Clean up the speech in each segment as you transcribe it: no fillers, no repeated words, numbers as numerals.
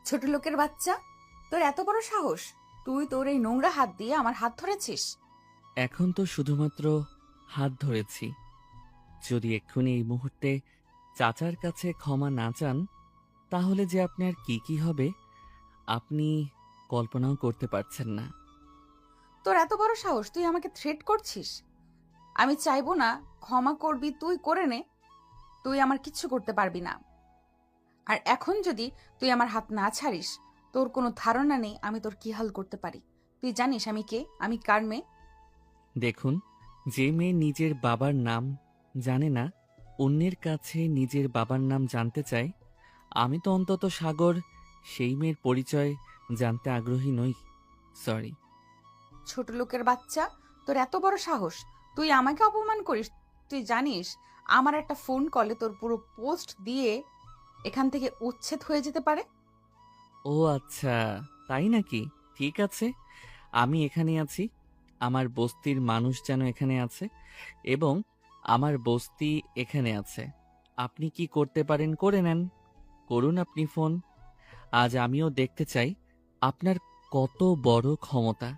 ছোট লোকের বাচ্চা, তোর এত বড় সাহস! তুই তোর এই নোংরা হাত দিয়ে আমার হাত ধরেছিস। এখন তো শুধুমাত্র হাত ধরেছি। যদি এক্ষুনি এই মুহূর্তে চাচার কাছে ক্ষমা না চান, তাহলে যে আপনার কি কি হবে আপনি কল্পনাও করতে পারছেন না। তোর এত বড় সাহস, তুই আমাকে থ্রেট করছিস? আমি চাইবো না ক্ষমা করবি, তুই করে নে। তুই আমার কিচ্ছু করতে পারবি না। আর এখন যদি তুই আমার হাত না ছাড়িস, তোর কোনো ধারণা নেই আমি তোর কি হাল করতে পারি। তুই জানিস আমি কে, আমি কার মেয়ে। দেখুন, যে মেয়ে নিজের বাবার নাম জানে না, অন্যের কাছে নিজের বাবার নাম জানতে চায়, আমি তো অন্তত সাগর সেই মেয়ের পরিচয় জানতে আগ্রহী নই। সরি। ছোট লোকের বাচ্চা, তোর এত বড় সাহস, তুই আমাকে অপমান করিস। তুই জানিস আমার একটা ফোন কলে তোর পুরো পোস্ট দিয়ে এখান থেকে উচ্ছেদ হয়ে যেতে পারে। ও আচ্ছা, তাই নাকি? ঠিক আছে, আমি এখানে আছি। আমার বস্তির মানুষ যেন এখানে আছে, এবং আমার বস্তি এখানে আছে। আপনি কি করতে পারেন করে নেন, করুন আপনি ফোন। আজ আমিও দেখতে চাই আপনার কত বড় ক্ষমতা।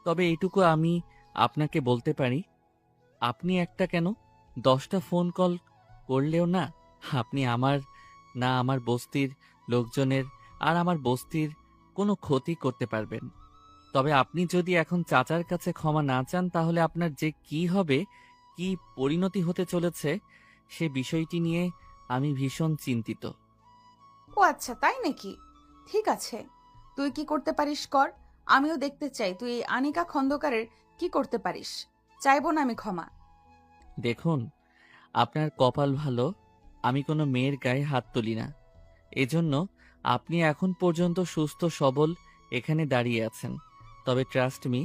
তবে এইটুকু আমি আপনাকে বলতে পারি, আপনি একটা কেন 10টা ফোন কল করলেও না, আপনি আমার, না আমার বস্তির লোকজনের, আর আমার বস্তির কোনো ক্ষতি করতে পারবেন। তবে আপনি যদি এখন চাচার কাছে ক্ষমা না চান, তাহলে আপনার যে কি হবে, কি পরিণতি হতে চলেছে, সে বিষয়টি নিয়ে আমি ভীষণ চিন্তিত। ও আচ্ছা, তাই নাকি? ঠিক আছে, তুই কি করতে পারিস কর। আমিও দেখতে চাই তুই এই আনিকা খন্দকারের কি করতে পারিস। চাইবো না আমি ক্ষমা। দেখুন, আপনার কপাল ভালো, আমি কোনো মেয়ের গায়ে হাত তুলি না। এজন্য আপনি এখন পর্যন্ত সুস্থ সবল এখানে দাঁড়িয়ে আছেন। তবে ট্রাস্ট মি,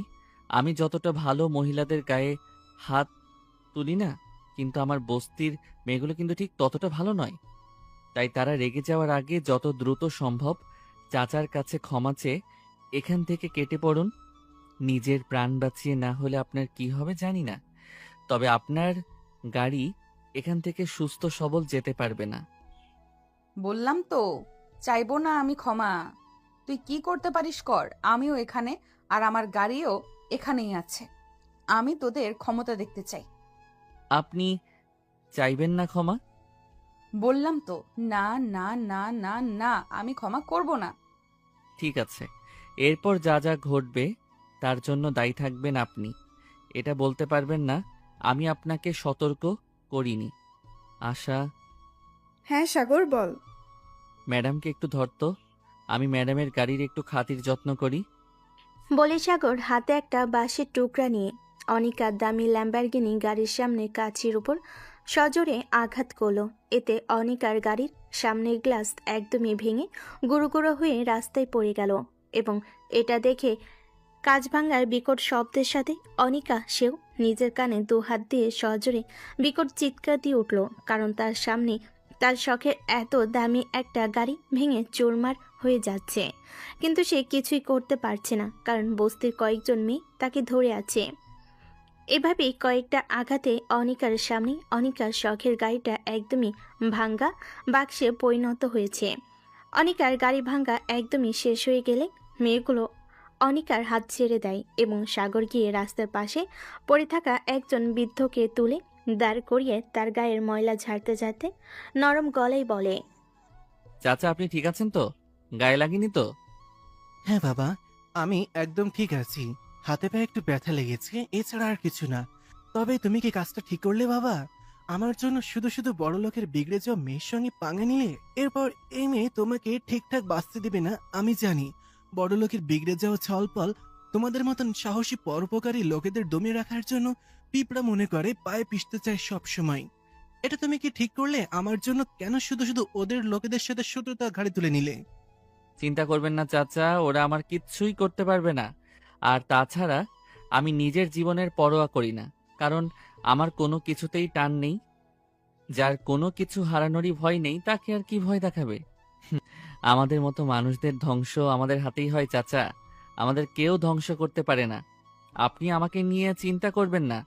আমি যতটা ভালো মহিলাদের গায়ে হাত তুলি না, কিন্তু আমার বস্তির মেয়েগুলো কিন্তু ঠিক ততটা ভালো নয়। তাই তারা রেগে যাওয়ার আগে যত দ্রুত সম্ভব চাচার কাছে ক্ষমা চেয়ে এখান থেকে কেটে পড়ুন। নিজের প্রাণ বাঁচিয়ে না হলে আপনার কি হবে জানি না, তবে আপনার গাড়ি এখান থেকে সুস্থ সবল যেতে পারবে না। বললাম তো, চাইবো না আমি ক্ষমা। তুই কি করতে পারিস কর, আমিও এখানে, আর আমার গাড়িও এখানেই আছে। আমি তোদের ক্ষমতা দেখতে চাই। আপনি চাইবেন না ক্ষমা? বললাম তো, না না না না না, আমি ক্ষমা করব না। ঠিক আছে, এরপর যা যা ঘটবে তার জন্য দায়ী থাকবেন আপনি। এটা বলতে পারবেন না আমি আপনাকে সতর্ক করিনি। আশা, হ্যাঁ সাগর, বল। ম্যাডামকে একটু ধরতো, আমি ম্যাডামের গাড়ির একটু খাতির যত্ন করি। বলে সাগর হাতে একটা বাঁশের টুকরা নিয়ে অনিকার দামি ল্যাম্বরগিনি গাড়ির সামনে কাঁচির উপর সজোরে আঘাত করলো। এতে অনিকার গাড়ির সামনের গ্লাস একদমই ভেঙে গুঁড়ো গুঁড়ো হয়ে রাস্তায় পড়ে গেল। এবং এটা দেখে কাঁচ ভাঙার বিকট শব্দের সাথে অনিকা সেও নিজের কানে দু হাত দিয়ে সজোরে বিকট চিৎকার দিয়ে উঠল, কারণ তার সামনে তার শখের এত দামি একটা গাড়ি ভেঙে চুরমার হয়ে যাচ্ছে। কিন্তু সে কিছুই করতে পারছে না, কারণ বস্তির কয়েকজন মেয়ে তাকে ধরে আছে। এভাবেই কয়েকটা আঘাতে অনিকার সামনে অনিকার শখের গাড়িটা একদমই ভাঙ্গা বাক্সে পরিণত হয়েছে। অনিকার গাড়ি ভাঙ্গা একদমই শেষ হয়ে গেলে মেয়েগুলো অনিকার হাত ছেড়ে দেয় এবং সাগর গিয়ে রাস্তার পাশে পড়ে থাকা একজন বৃদ্ধকে তুলে দাঁড় করিয়ে তার গায়ের ময়লা ঝাড়তে ঝাড়তে নরম গলায় বলে, চাচা আপনি ঠিক আছেন তো? গায়ে লাগেনি তো? হ্যাঁ বাবা, আমি একদম ঠিক আছি। হাতে পায়ে একটু ব্যথা লেগেছে, এছাড়া আর কিছু না। তবে তুমি কি কাজটা ঠিক করলে বাবা? আমার জন্য শুধু শুধু বড় লোকের বিগড়ে যাওয়া মেয়ের সঙ্গে পাঙ্গা নিলে? এরপর এই মেয়ে তোমাকে ঠিকঠাক বাঁচতে দেবে না আমি জানি। বড় লোকের বিগড়ে যাওয়া ছলপল তোমাদের মতন সাহসী পরোপকারী লোকেদের দমিয়ে রাখার জন্য পিঁপড়া মনে করে পায়ে পিষতে চায় সব সময়। এটা তুমি কি ঠিক করলে? আমার জন্য কেন শুধু শুধু ওদের লোকেদের সাথে শত্রুতা ঘাড়ে তুলে নিলে? চিন্তা করবেন না চাচা, ওরা আমার কিচ্ছুই করতে পারবে না। আর তাছাড়া আমি নিজের জীবনের পরোয়া করি না, কারণ আমার কোনো কিছুতেই টান নেই। যার কোনো কিছু হারানোরই ভয় নেই তাকে আর কি ভয় দেখাবে? আমাদের মতো মানুষদের ধ্বংস আমাদের হাতেই হয় চাচা, আমাদের কেউ ধ্বংস করতে পারে না। আপনি আমাকে নিয়ে চিন্তা করবেন না।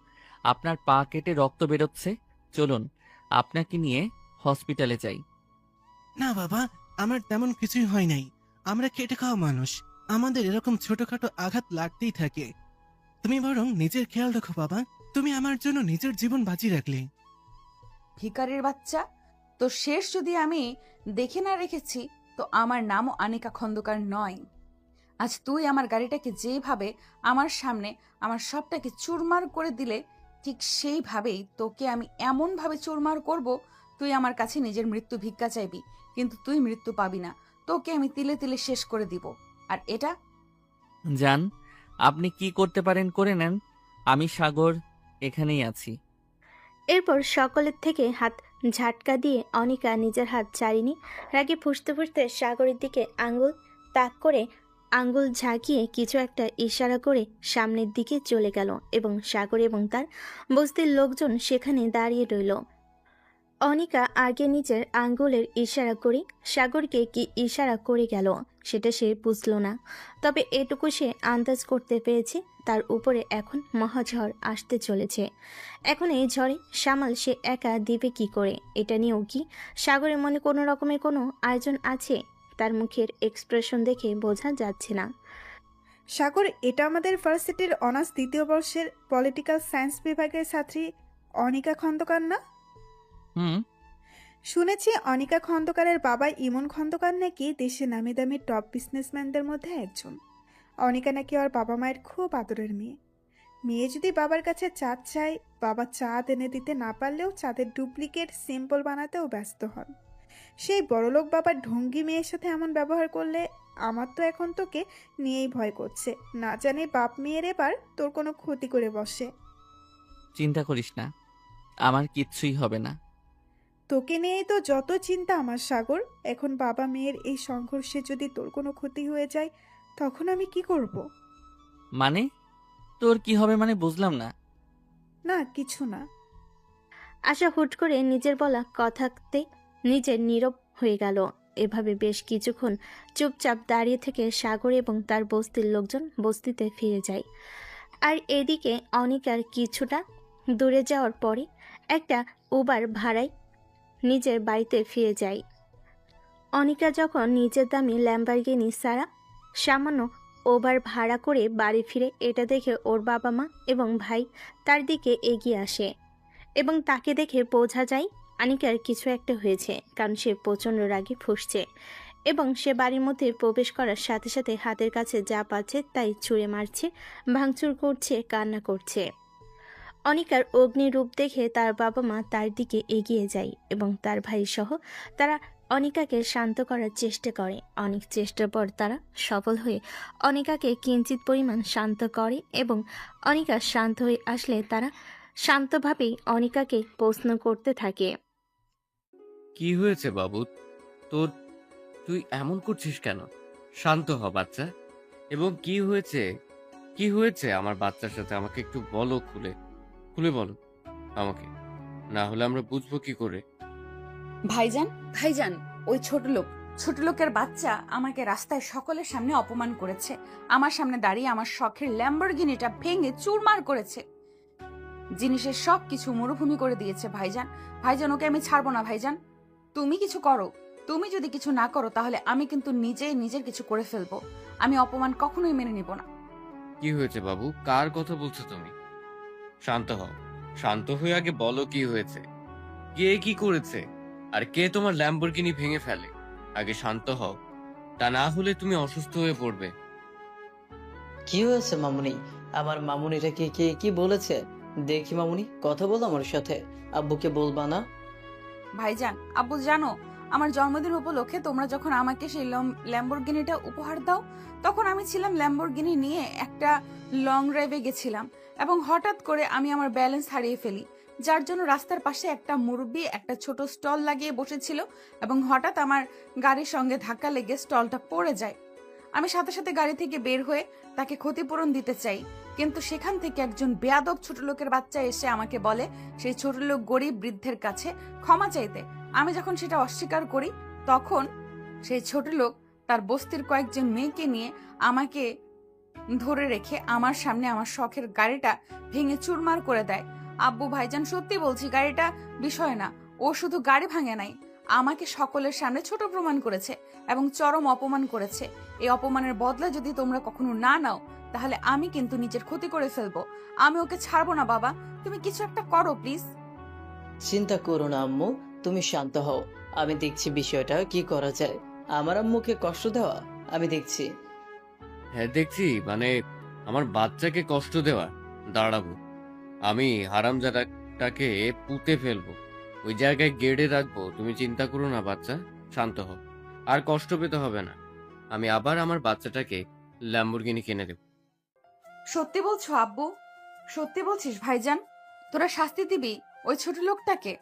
আপনার পা কেটে রক্ত বেরোচ্ছে, চলুন আপনাকে নিয়ে হসপিটালে যাই। না বাবা, আমার তেমন কিছুই হয় নাই। আমরা খেটে খাওয়া মানুষ, আমাদের এরকম ছোটখাটো আঘাত লাগতেই থাকে। তুমি বরং নিজের খেয়াল রাখো বাবা। তুমি আমার জন্য নিজের জীবন বাজি রাখলে। ভিখারির বাচ্চা, তো শেষ যদি আমি দেখে না রেখেছি, তো আমার নামও আনিকা খন্দকার নয়। আজ তুই আমার গাড়িটাকে যেভাবে আমার সামনে আমার সবটাকে চুরমার করে দিলে, ঠিক সেইভাবেই তোকে আমি এমনভাবে চুরমার করব, তুই আমার কাছে নিজের মৃত্যু ভিক্ষা চাইবি, কিন্তু তুই মৃত্যু পাবি না। তোকে আমি তিলে তিলে শেষ করে দিব। আর এটা যান, আপনি কি করতে পারেন করে নেন। আমি সাগর এখানেই আছি। এরপর সকলের থেকে হাত ঝাটকা দিয়ে অনিকা নিজের হাত ছাড়িনি রাগে ফুঁসতে ফুঁসতে সাগরের দিকে আঙ্গুল তাক করে আঙ্গুল ঝাঁকিয়ে কিছু একটা ইশারা করে সামনের দিকে চলে গেল এবং সাগর এবং তার বস্তির লোকজন সেখানে দাঁড়িয়ে রইল। অনিকা আগে নিজের আঙ্গুলের ইশারা করে সাগরকে কি ইশারা করে গেল সেটা সে বুঝল না, তবে এটুকু সে আন্দাজ করতে পেরেছে তার উপরে এখন মহাঝড় আসতে চলেছে। এখন এই ঝড়ে সামাল সে একা দিবে কি করে, এটা নিয়েও কি সাগরের মনে কোনো রকমের কোনো আয়োজন আছে? তার মুখের এক্সপ্রেশন দেখে বোঝা যাচ্ছে না। সাগর, এটা আমাদের ভার্সিটির অনার্স 2য় বর্ষের পলিটিক্যাল সায়েন্স বিভাগের ছাত্রী অনিকা খন্দকার না? হুম। শুনেছি অনিকা খন্দকারের বাবা ইমন খন্দকার নাকি দেশে নামি দামি টপ বিজনেসম্যানদের মধ্যে একজন। অনিকা নাকি ওর বাবা মায়ের খুব আদরের মেয়ে। মেয়ে যদি বাবার কাছে চাঁদ চায়, বাবা চাঁদ এনে দিতে না পারলেও চাঁদের ডুপ্লিকেট সিম্পল বানাতেও ব্যস্ত হন। সেই বড়লোক বাবার ঢঙ্গি মেয়ের সাথে এমন ব্যবহার করলে আমার তো এখন তোকে নিয়েই ভয় করছে। না জানি বাপ মেয়ের এবার তোর কোনো ক্ষতি করে বসে। চিন্তা করিস না, আমার কিচ্ছুই হবে না। তোকে নিয়েই তো যত চিন্তা আমার সাগর। এখন বাবা মেয়ের এই সংঘর্ষে যদি তোর কোনো ক্ষতি হয়ে যায়, তখন আমি কি করব? মানে তোর কি হবে মানে বুঝলাম না। না, কিছু না। আশা হুট করে নিজের বলা কথাতে নিজের নীরব হয়ে গেল। এভাবে বেশ কিছুক্ষণ চুপচাপ দাঁড়িয়ে থেকে সাগর এবং তার বস্তির লোকজন বস্তিতে ফিরে যায়। আর এদিকে অনিকার কিছুটা দূরে যাওয়ার পরে একটা উবার ভাড়ায় নিজের বাড়িতে ফিরে যায়। অনিকা যখন নিজের দামি ল্যাম্বরগিনি ছাড়া সামান্য ওভার ভাড়া করে বাড়ি ফিরে, এটা দেখে ওর বাবা মা এবং ভাই তার দিকে এগিয়ে আসে এবং তাকে দেখে বোঝা যায় অনিকার কিছু একটা হয়েছে, কারণ সে প্রচণ্ড রাগে ফুঁসছে এবং সে বাড়ির মধ্যে প্রবেশ করার সাথে সাথে হাতের কাছে যা পাচ্ছে তাই ছুঁড়ে মারছে, ভাঙচুর করছে, কান্না করছে। অনিকার অগ্নিরূপ দেখে তার বাবা মা তার দিকে এগিয়ে যায় এবং তার ভাই সহ তারা অনিকাকে শান্ত করার চেষ্টা করে। অনেক চেষ্টার পর তারা সফল হয়ে অনিকাকে কিঞ্চিত পরিমাণ শান্ত করে এবং অনিকা শান্ত হয়ে আসলে তারা শান্তভাবেই অনিকাকে প্রশ্ন করতে থাকে। কি হয়েছে বাবু তোর? তুই এমন করছিস কেন? শান্ত হ বাচ্চা। এবং কি হয়েছে? কি হয়েছে আমার বাচ্চার সাথে? আমাকে একটু বলো, খুলে খুলে বলো আমাকে, না হলে আমরা বুঝবো কি করে? ভাইজান, ভাইজান, ওই ছোট লোকের বাচ্চা আমাকে রাস্তায় সকলের সামনে অপমান করেছে। আমার সামনে দাঁড়িয়ে আমার শখের ল্যাম্বরগিনিটা ভেঙে চুরমার করেছে। জিনিসের সব কিছু মরুভূমি করে দিয়েছে ভাইজান। ভাইজান, ওকে আমি ছাড়বো না ভাইজান। তুমি কিছু করো। তুমি যদি কিছু না করো তাহলে আমি কিন্তু নিজের কিছু করে ফেলবো। আমি অপমান কখনোই মেনে নিব না। কি হয়েছে বাবু? কার কথা বলছো তুমি? শান্ত হও। শান্ত হয়ে আগে বলো কি হয়েছে, কে কি করেছে, আর কে তোমার ল্যাম্বরগিনি ভেঙে ফেলে। আগে শান্ত হও, তা না হলে তুমি অসুস্থ হয়ে পড়বে। কি হয়েছে মামুনি? আমার মামুনিটাকে কে কি বলেছে? দেখি মামুনি, কথা বলো আমার সাথে। আব্বুকে বলবা না? ভাইজান, আব্বু জানো, আমার জন্মদিন উপলক্ষে তোমরা যখন আমাকে সেই ল্যাম্বরগিনিটা উপহার দাও, তখন আমি ছিলাম ল্যাম্বরগিনি নিয়ে একটা লং ড্রাইভে গেছিলাম এবং হঠাৎ করে আমি আমার ব্যালেন্স হারিয়ে ফেলি, যার জন্য রাস্তার পাশে একটা মুরব্বি একটা ছোট স্টল লাগিয়ে বসেছিল এবং হঠাৎ আমার গাড়ির সঙ্গে ধাক্কা লেগে স্টলটা পড়ে যায়। আমি সাথে সাথে গাড়ি থেকে বের হয়ে তাকে ক্ষতিপূরণ দিতে চাই, কিন্তু সেখান থেকে একজন বেয়াদব ছোট লোকের বাচ্চা এসে আমাকে বলে সেই ছোট লোক গরিব বৃদ্ধের কাছে ক্ষমা চাইতে। আমি যখন সেটা অস্বীকার করি, তখন সেই ছোট লোক তার বস্তির কয়েকজন মেয়েকে নিয়ে আমাকে ধরে রেখে আমার সামনে আমার শখের গাড়িটা ভেঙে চুরমার করে দেয়। আব্বু ভাইজান, সত্যি বলছি, গাড়িটা বিষয় না, ও শুধু গাড়ি ভাঙে নাই, আমাকে সকলের সামনে ছোট প্রমাণ করেছে এবং চরম অপমান করেছে। এই অপমানের বদলা যদি তোমরা কখনো না নাও তাহলে আমি কিন্তু নিজের ক্ষতি করে ফেলবো। আমি ওকে ছাড়বো না বাবা, তুমি কিছু একটা করো প্লিজ। চিন্তা করো না আম্মু, তুমি শান্ত হও। আমি দেখছি বিষয়টা কি করা যায়। আমার আম্মুকে কষ্ট দেওয়া আমি দেখছি। হ্যাঁ দেখছি, মানে আমার বাচ্চাকে কষ্ট দেওয়া, দাঁড়াবো। আমি হারামজাদাটাকে পুঁতে ফেলবো, ওই জায়গায় গেড়ে রাখবো। তুমি চিন্তা করো না বাচ্চা, শান্ত হও। আর কষ্ট পেতে হবে না। আমি আবার আমার বাচ্চাটাকে ল্যাম্বরগিনি কিনে দেব। সত্যি বলছো আব্বু? সত্যি বলছিস ভাইজান? তোরা শাস্তি দিবি ওই ছোট লোকটাকে?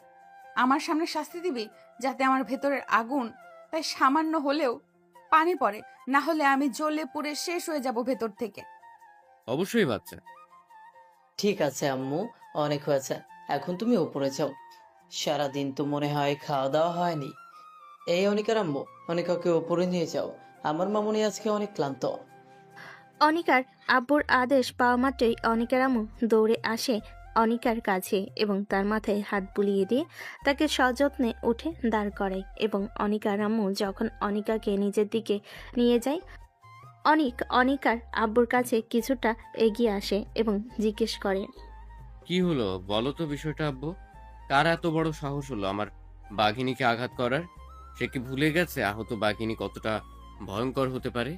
আমার সামনে শাস্তি দিবি যাতে আমার ভেতরের আগুন তাই সামান্য হলেও পানি পড়ে, না হলে আমি জ্বলে পুড়ে শেষ হয়ে যাব ভেতর থেকে। অবশ্যই বাচ্চা। ঠিক আছে আম্মু, অনেক হয়েছে, এখন তুমি উপরে যাও। সারাদিন তো মনে হয় খাওয়া দাওয়া হয়নি। এই অনিকার আম্মু, অনিকাকে উপরে নিয়ে যাও। আমার মামুনি আজকে অনেক ক্লান্ত। অনিকার আব্বুর আদেশ পাওয়া মাত্রই অনিকার আম্মু দৌড়ে আসে অনিকার কাছে এবং তার মাথায় হাত বুলিয়ে দিয়ে তাকে সযত্নে উঠে দাঁড় করায়। এবং অনিকার আম্মু যখন অনিকাকে নিজের দিকে নিয়ে যায়, অনিকার আব্বুর কাছে কিছুটা এগিয়ে আসে এবং জিজ্ঞেস করে, কি হলো বলো তো বিষয়টা আব্বু? কার এত বড় সাহস হলো আমার বাঘিনীকে আঘাত করার? সে কি ভুলে গেছে আহত বাঘিনী কতটা ভয়ঙ্কর হতে পারে?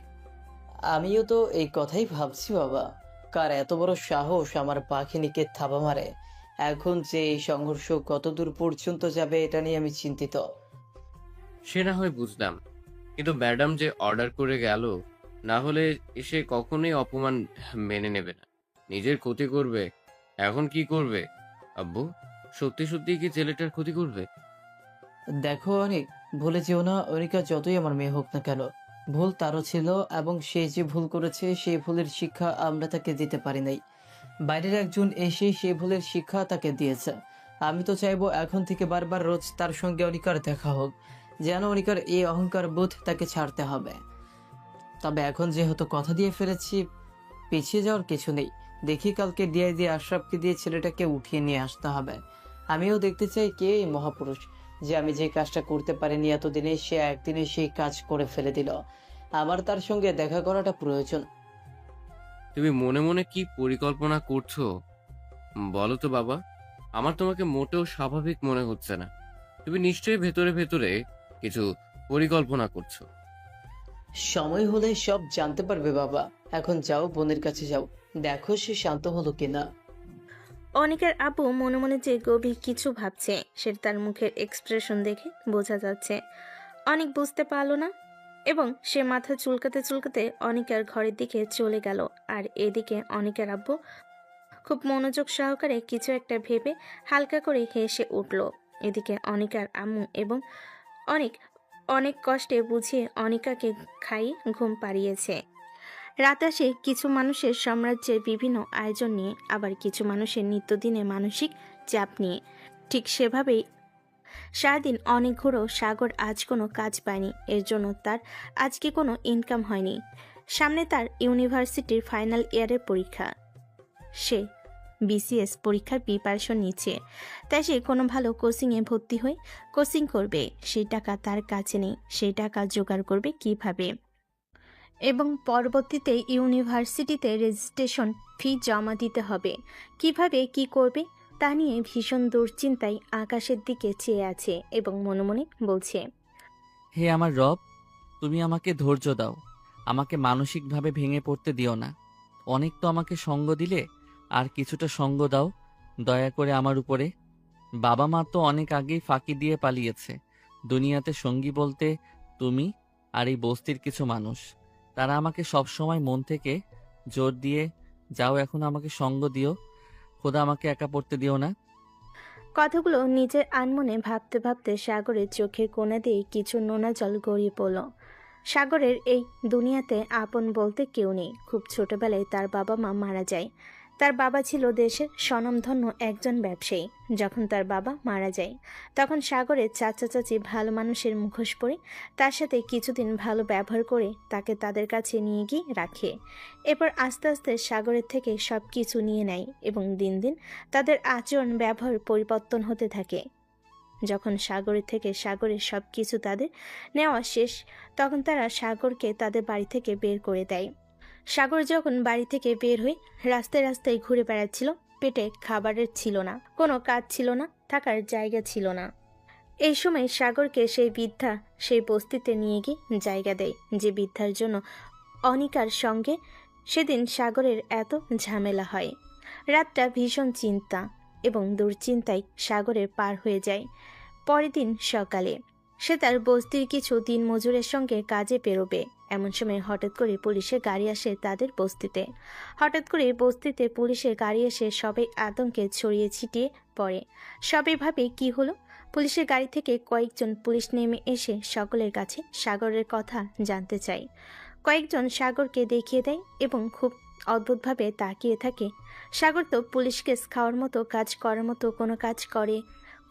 আমিও তো এই কথাই ভাবছি বাবা, কার এত বড় সাহস আমার পাখিনিকে থাবা মারে। এখন যে এই সংঘর্ষ কত দূর পর্যন্ত যাবে এটা নিয়ে আমি চিন্তিত। সে না হয় বুঝলাম, কিন্তু ম্যাডাম যে অর্ডার করে গেল, না হলে এসে কখনোই অপমান মেনে নেবে না, নিজের ক্ষতি করবে। এখন কি করবে আব্বু? সত্যি সত্যি কি ছেলেটার ক্ষতি করবে? দেখো অনেক, ভুলে যেও না, অনিকা যতই আমার মেয়ে হোক না কেন, ভুল তারও ছিল এবং সে যে ভুল করেছে সেই ভুলের শিক্ষা আমরা তাকে দিতে পারি নাই। বাইরের একজন এসে সেই ভুলের শিক্ষা তাকে দিয়েছে। আমি তো চাইবো এখন থেকে বারবার রোজ তার সঙ্গে অনিকার দেখা হোক, যেন অনিকার এই অহংকার বোধ তাকে ছাড়তে হবে। তবে এখন যেহেতু কথা দিয়ে ফেলেছি, পিছিয়ে যাওয়ার কিছু নেই। দেখি কালকে ডিআইজি আশরাফকে দিয়ে ছেলেটাকে উঠিয়ে নিয়ে আসতে হবে। আমিও দেখতে চাই কে এই মহাপুরুষ, যে আমি যে কাজটা করতে পারিনি এতদিনে সে একদিনে সেই কাজ করে ফেলে দিল। আমার তার সঙ্গে দেখা করাটা প্রয়োজন। তুমি মনে মনে কি পরিকল্পনা করছো বলো তো বাবা? আমার তোমাকে মোটেও স্বাভাবিক মনে হচ্ছে না। তুমি নিশ্চয়ই ভেতরে ভেতরে কিছু পরিকল্পনা করছো। সময় হলে সব জানতে পারবে বাবা। এখন যাও, বোনের কাছে যাও, দেখো সে শান্ত হলো কিনা। অনিকার আব্বু মনে মনে যে গভীর কিছু ভাবছে সেটা তার মুখের এক্সপ্রেশন দেখে বোঝা যাচ্ছে। অনেক বুঝতে পারল না এবং সে মাথা চুলকাতে চুলকাতে অনিকার ঘরের দিকে চলে গেল। আর এদিকে অনিকার আব্বু খুব মনোযোগ সহকারে কিছু একটা ভেবে হালকা করে হেসে উঠল। এদিকে অনিকার আম্মু এবং অনেক অনেক কষ্টে বুঝিয়ে অনিকাকে খাইয়ে ঘুম পাড়িয়েছে। রাত আসে কিছু মানুষের সাম্রাজ্যের বিভিন্ন আয়োজন নিয়ে, আবার কিছু মানুষের নিত্যদিনে মানসিক চাপ নিয়ে। ঠিক সেভাবেই সারাদিন অনেক ঘুরেও সাগর আজ কোনো কাজ পায়নি। এর জন্য তার আজকে কোনো ইনকাম হয়নি। সামনে তার ইউনিভার্সিটির ফাইনাল ইয়ারের পরীক্ষা। সে বিসিএস পরীক্ষার প্রিপারেশন নিচ্ছে, তাই সে কোনো ভালো কোচিংয়ে ভর্তি হয়ে কোচিং করবে। সেই টাকা তার কাছে নেই, সেই টাকা জোগাড় করবে কিভাবে? এবং পরবর্তীতে ইউনিভার্সিটিতে রেজিস্ট্রেশন ফি জমা দিতে হবে। কিভাবে কি করবে তা নিয়ে ভীষণ দুশ্চিন্তায় আকাশের দিকে চেয়ে আছে এবং মনে মনে বলছে, হে আমার রব, তুমি আমাকে ধৈর্য দাও, আমাকে মানসিকভাবে ভেঙে পড়তে দিও না। অনেক তো আমাকে সঙ্গ দিলে, আর কিছুটা সঙ্গ দাও দয়া করে আমার উপরে। বাবা মা তো অনেক আগেই ফাঁকি দিয়ে পালিয়েছে। দুনিয়াতে সঙ্গী বলতে তুমি আর এই বস্তির কিছু মানুষ, তারা আমাকে সবসময় মন থেকে জোর দিয়ে যাও, এখন আমাকে সঙ্গ দিও, খোদা আমাকে একা পড়তে দিও না। কথাগুলো নিজের আনমনে ভাবতে ভাবতে সাগরের চোখের কোণা দিয়ে কিছু নোনা জল গড়িয়ে পড়ল। সাগরের এই দুনিয়াতে আপন বলতে কেউ নেই। খুব ছোটবেলায় তার বাবা মা মারা যায়। তার বাবা ছিল দেশের স্বনামধন্য একজন ব্যবসায়ী। যখন তার বাবা মারা যায় তখন সাগরের চাচা চাচি ভালো মানুষের মুখোশ পরে তার সাথে কিছুদিন ভালো ব্যবহার করে তাকে তাদের কাছে নিয়ে গিয়ে রাখে। এরপর আস্তে আস্তে সাগরের থেকে সব কিছু নিয়ে নেয় এবং দিন দিন তাদের আচরণ ব্যবহার পরিবর্তন হতে থাকে। যখন সাগরের সব কিছু তাদের নেওয়া শেষ, তখন তারা সাগরকে তাদের বাড়ি থেকে বের করে দেয়। সাগর যখন বাড়ি থেকে বের হয়ে রাস্তায় রাস্তায় ঘুরে বেড়াচ্ছিল, পেটে খাবারের ছিল না, কোনো কাজ ছিল না, থাকার জায়গা ছিল না। এই সময় সাগরকে সেই বৃদ্ধা সেই বস্তিতে নিয়ে গিয়ে জায়গা দেয়, যে বৃদ্ধার জন্য অনিকার সঙ্গে সেদিন সাগরের এত ঝামেলা হয়। রাতটা ভীষণ চিন্তা এবং দুশ্চিন্তায় সাগরের পার হয়ে যায়। পরের দিন সকালে সে তার বস্তির কিছু দিনমজুরের সঙ্গে কাজে বেরোবে। এমন সময় হঠাৎ করে পুলিশের গাড়ি আসে তাদের বস্তিতে। হঠাৎ করে বস্তিতে পুলিশের গাড়ি এসে সবাই আতঙ্কে ছড়িয়ে ছিটিয়ে পড়ে। সবাই ভাবে কি হলো। পুলিশের গাড়ি থেকে কয়েকজন পুলিশ নেমে এসে সকলের কাছে সাগরের কথা জানতে চায়। কয়েকজন সাগরকে দেখিয়ে দেয় এবং খুব অদ্ভুতভাবে তাকিয়ে থাকে। সাগর তো পুলিশ কেস খাওয়ার মতো কাজ করার মতো কোনো কাজ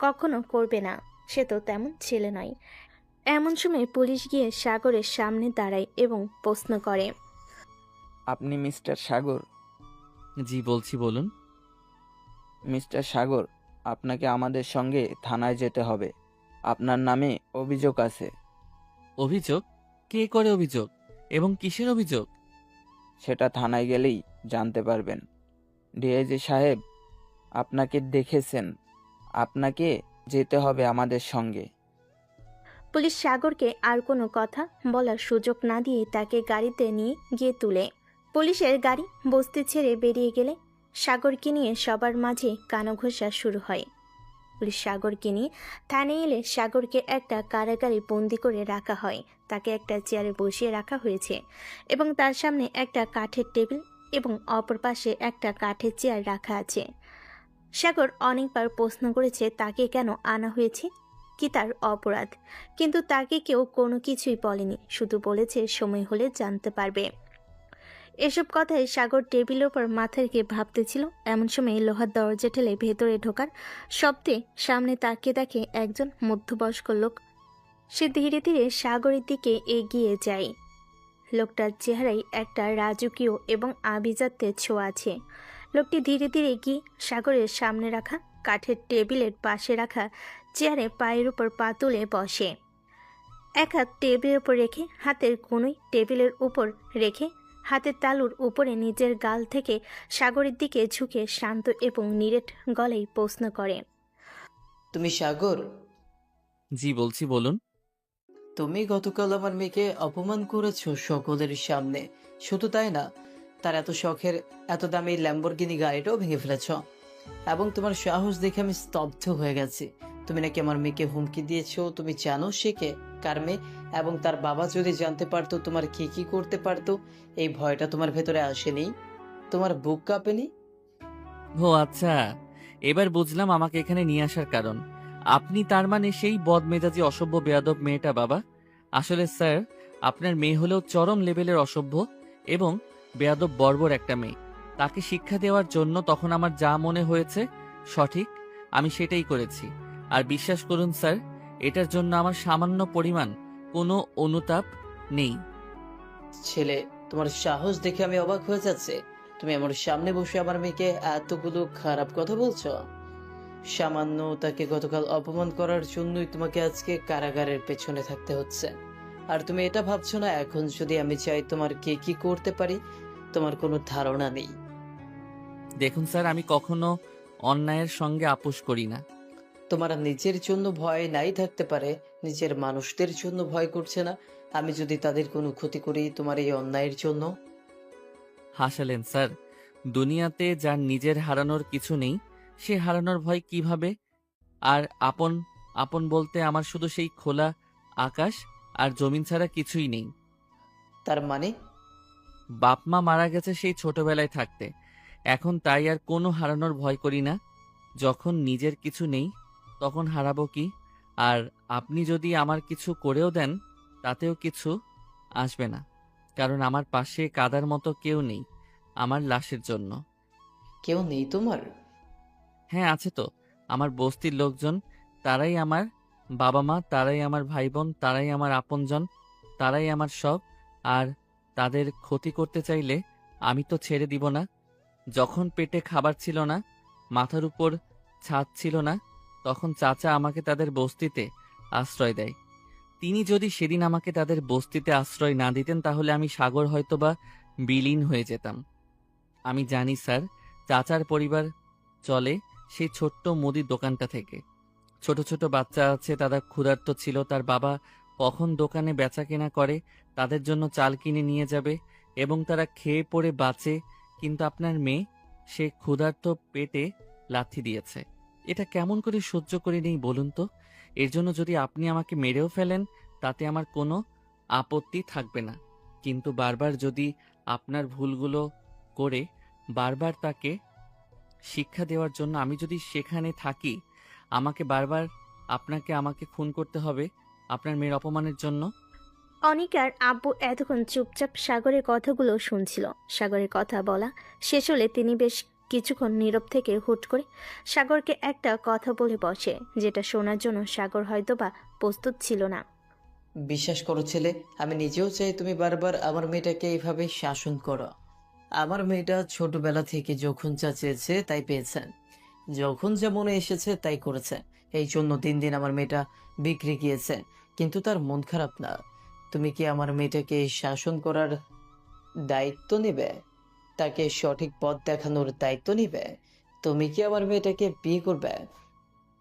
কখনো করবে না, সে তো তেমন ছেলে নয়। এমন সময় পুলিশ গিয়ে সাগরের সামনে দাঁড়ায় এবং প্রশ্ন করে, আপনি মিস্টার সাগর? জি বলছি, বলুন। মিস্টার সাগর, আপনাকে আমাদের সঙ্গে থানায় যেতে হবে। আপনার নামে অভিযোগ আছে। অভিযোগ? কে করে অভিযোগ এবং কিসের অভিযোগ? সেটা থানায় গেলেই জানতে পারবেন। ডিআইজি সাহেব আপনাকে দেখেছেন। আপনাকে যেতে হবে আমাদের সঙ্গে। পুলিশ সাগরকে আর কোনো কথা বলার সুযোগ না দিয়ে তাকে গাড়িতে নিয়ে গিয়ে তুলে। পুলিশের গাড়ি বস্তি ছেড়ে বেরিয়ে গেলে সাগরকে নিয়ে সবার মাঝে কানাঘোষা শুরু হয়। পুলিশ সাগরকে নিয়ে থানায় এলে সাগরকে একটা কারাগারে বন্দি করে রাখা হয়। তাকে একটা চেয়ারে বসিয়ে রাখা হয়েছে এবং তার সামনে একটা কাঠের টেবিল এবং অপর পাশে একটা কাঠের চেয়ার রাখা আছে। সাগর অনেকবার প্রশ্ন করেছে তাকে কেন আনা হয়েছে, কি তার অপরাধ, কিন্তু তাকে কেউ কোনো কিছুই বলেনি, শুধু বলেছে সময় হলে জানতে পারবে। এসব কথায় সাগর টেবিলের ওপর মাথা রেখে ভাবতেছিল। এমন সময় লোহার দরজা ঠেলে ভেতরে ঢোকার শব্দে সামনে তাকিয়ে দেখে একজন মধ্যবয়স্ক লোক। সে ধীরে ধীরে সাগরের দিকে এগিয়ে যায়। লোকটার চেহারায় একটা রাজকীয় এবং আভিজাত্যের ছোঁয়া আছে। লোকটি ধীরে ধীরে গিয়ে সাগরের সামনে রাখা কাঠের টেবিলের পাশে রাখা চেয়ারে পায়ের উপর পা তুলে বসে। এক হাত টেবিলের উপর রেখে হাতের কনুই টেবিলের উপর রেখে হাতের তালুর উপরে নিজের গাল থেকে সাগরের দিকে ঝুঁকে শান্ত এবং নিরেট গলায় প্রশ্ন করে, তুমি সাগর? জি বলছি, বলুন। তুমি গতকাল আমার মেয়েকে অপমান করেছো সকলের সামনে। শুধু তাই না, তার এত শখের এত দামি ল্যাম্বরগিনি গাড়িটাও ভেঙে ফেলেছ। এবং তোমার সাহস দেখে আমি স্তব্ধ হয়ে গেছি। তুমি নাকি আমার মেয়েকে হুমকি দিয়েছো। তুমি জানো সে কে, কার মেয়ে, এবং তার বাবা যদি জানতে পারতো তোমার কি কি করতে পারতো। এই ভয়টা তোমার ভেতরে আসেনি? তোমার বুক কাঁপেনি? ও আচ্ছা, এবার বুঝলাম আমাকে এখানে নিয়ে আসার কারণ। আপনি তার মানে সেই বদমেজাজি অসভ্য বেয়াদব মেয়েটা বাবা। আসলে স্যার, আপনার মেয়ে হলেও চরম লেভেলের অসভ্য এবং বেয়াদব বর্বর একটা মেয়ে। তাকে শিক্ষা দেওয়ার জন্য তখন আমার যা মনে হয়েছে সঠিক, আমি সেটাই করেছি। আর বিশ্বাস করুন স্যার, এটার জন্য আমার সামান্য পরিমাণ কোনো অনুতাপ নেই। ছেলে, তোমার সাহস দেখে আমি অবাক হয়ে যাচ্ছে। তুমি আমার সামনে বসে আমার মেয়েকে এতগুলো খারাপ কথা বলছো। সামান্য তাকে গতকাল অপমান করার জন্যই তোমাকে আজকে কারাগারের পেছনে থাকতে হচ্ছে। আর তুমি এটা ভাবছো না এখন যদি আমি চাই তোমার কে কি করতে পারি? তোমার কোনো ধারণা নেই। দেখুন স্যার, আমি কখনো অন্যায়ের সঙ্গে আপোষ করি না। তোমার নিজের জন্য ভয় নাই থাকতে পারে, নিজের মানুষদের জন্য ভয় করছে না? আমি যদি তাদের কোনো ক্ষতি করি তোমার এই অন্যায়ের জন্য? হাসালেন স্যার। দুনিয়াতে যার নিজের হারানোর কিছু নেই, সে হারানোর ভয় কিভাবে? আর আপন আপন বলতে আমার শুধু সেই খোলা আকাশ আর জমিন ছাড়া কিছুই নেই। তার মানে? বাপ মা মারা গেছে সেই ছোটবেলায় থাকতে, এখন তাই আর কোনো হারানোর ভয় করি না। যখন নিজের কিছু নেই তখন হারাবো কি? আর আপনি যদি আমার কিছু করেও দেন তাতেও কিছু আসবে না, কারণ আমার পাশে কাদার মতো কেউ নেই আমার লাশের জন্য। কেউ নেই তোমার? হ্যাঁ আছে তো, আমার বস্তির লোকজন। তারাই আমার বাবা মা, তারাই আমার ভাই বোন, তারাই আমার আপনজন, তারাই আমার সব। আর তাদের ক্ষতি করতে চাইলে আমি তো ছেড়ে দিব না। যখন পেটে খাবার ছিল না, মাথার উপর ছাদ ছিল না, তখন চাচা আমাকে তাদের বস্তিতে আশ্রয় দেয়। তিনি যদি সেদিন আমাকে তাদের বস্তিতে আশ্রয় না দিতেন তাহলে আমি সাগর হয়তোবা বিলীন হয়ে যেতাম। আমি জানি স্যার, চাচার পরিবার চলে সেই ছোট্ট মুদির দোকানটা থেকে। ছোট ছোট বাচ্চা আছে, তারা ক্ষুধার্ত ছিল। তার বাবা কখন দোকানে বেচাকেনা করে, তাদের জন্য চাল কিনে নিয়ে যাবে এবং তারা খেয়ে পড়ে বাঁচে। কিন্তু আপনার মেয়ে, সে ক্ষুধার্ত পেটে লাথি দিয়েছে। এটা কেমন করে সহ্য করে নেই বলুন তো? এর জন্য যদি আপনি আমাকে মেরেও ফেলেন তাতে আমার কোনো আপত্তি থাকবে না, কিন্তু বারবার যদি আপনার ভুলগুলো করে বারবার তাকে শিক্ষা দেওয়ার জন্য আমি যদি সেখানে থাকি, আমাকে বারবার আমাকে খুন করতে হবে আপনার মেয়ের অপমানের জন্য। অনিকার আব্বু এতক্ষণ চুপচাপ সাগরের কথাগুলো শুনছিল। সাগরের কথা বলা শেষ হলে তিনি বেশ কিছুক্ষণ নীরব থেকে হুট করে সাগরকে একটা কথা বলে বসে, যেটা শোনার জন্য সাগর হয়তোবা প্রস্তুত ছিল না। বিশ্বাস করো ছেলে, আমি নিজেও চাই তুমি বারবার আমার মেয়েটাকে এইভাবে শাসন করো। আমার মেয়েটা ছোটবেলা থেকে যখন যা চেয়েছে তাই পেয়েছে, যখন যা মনে এসেছে তাই করেছে। এই জন্য দিন দিন আমার মেয়েটা বিগড়ে গিয়েছে, কিন্তু তার মন খারাপ না। তুমি কি আমার মেয়েটাকে শাসন করার দায়িত্ব নেবে? তাকে সঠিক পথ দেখানোর দায়িত্ব নিবে? তুমি কি আমার মেয়েটাকে বিয়ে করবে?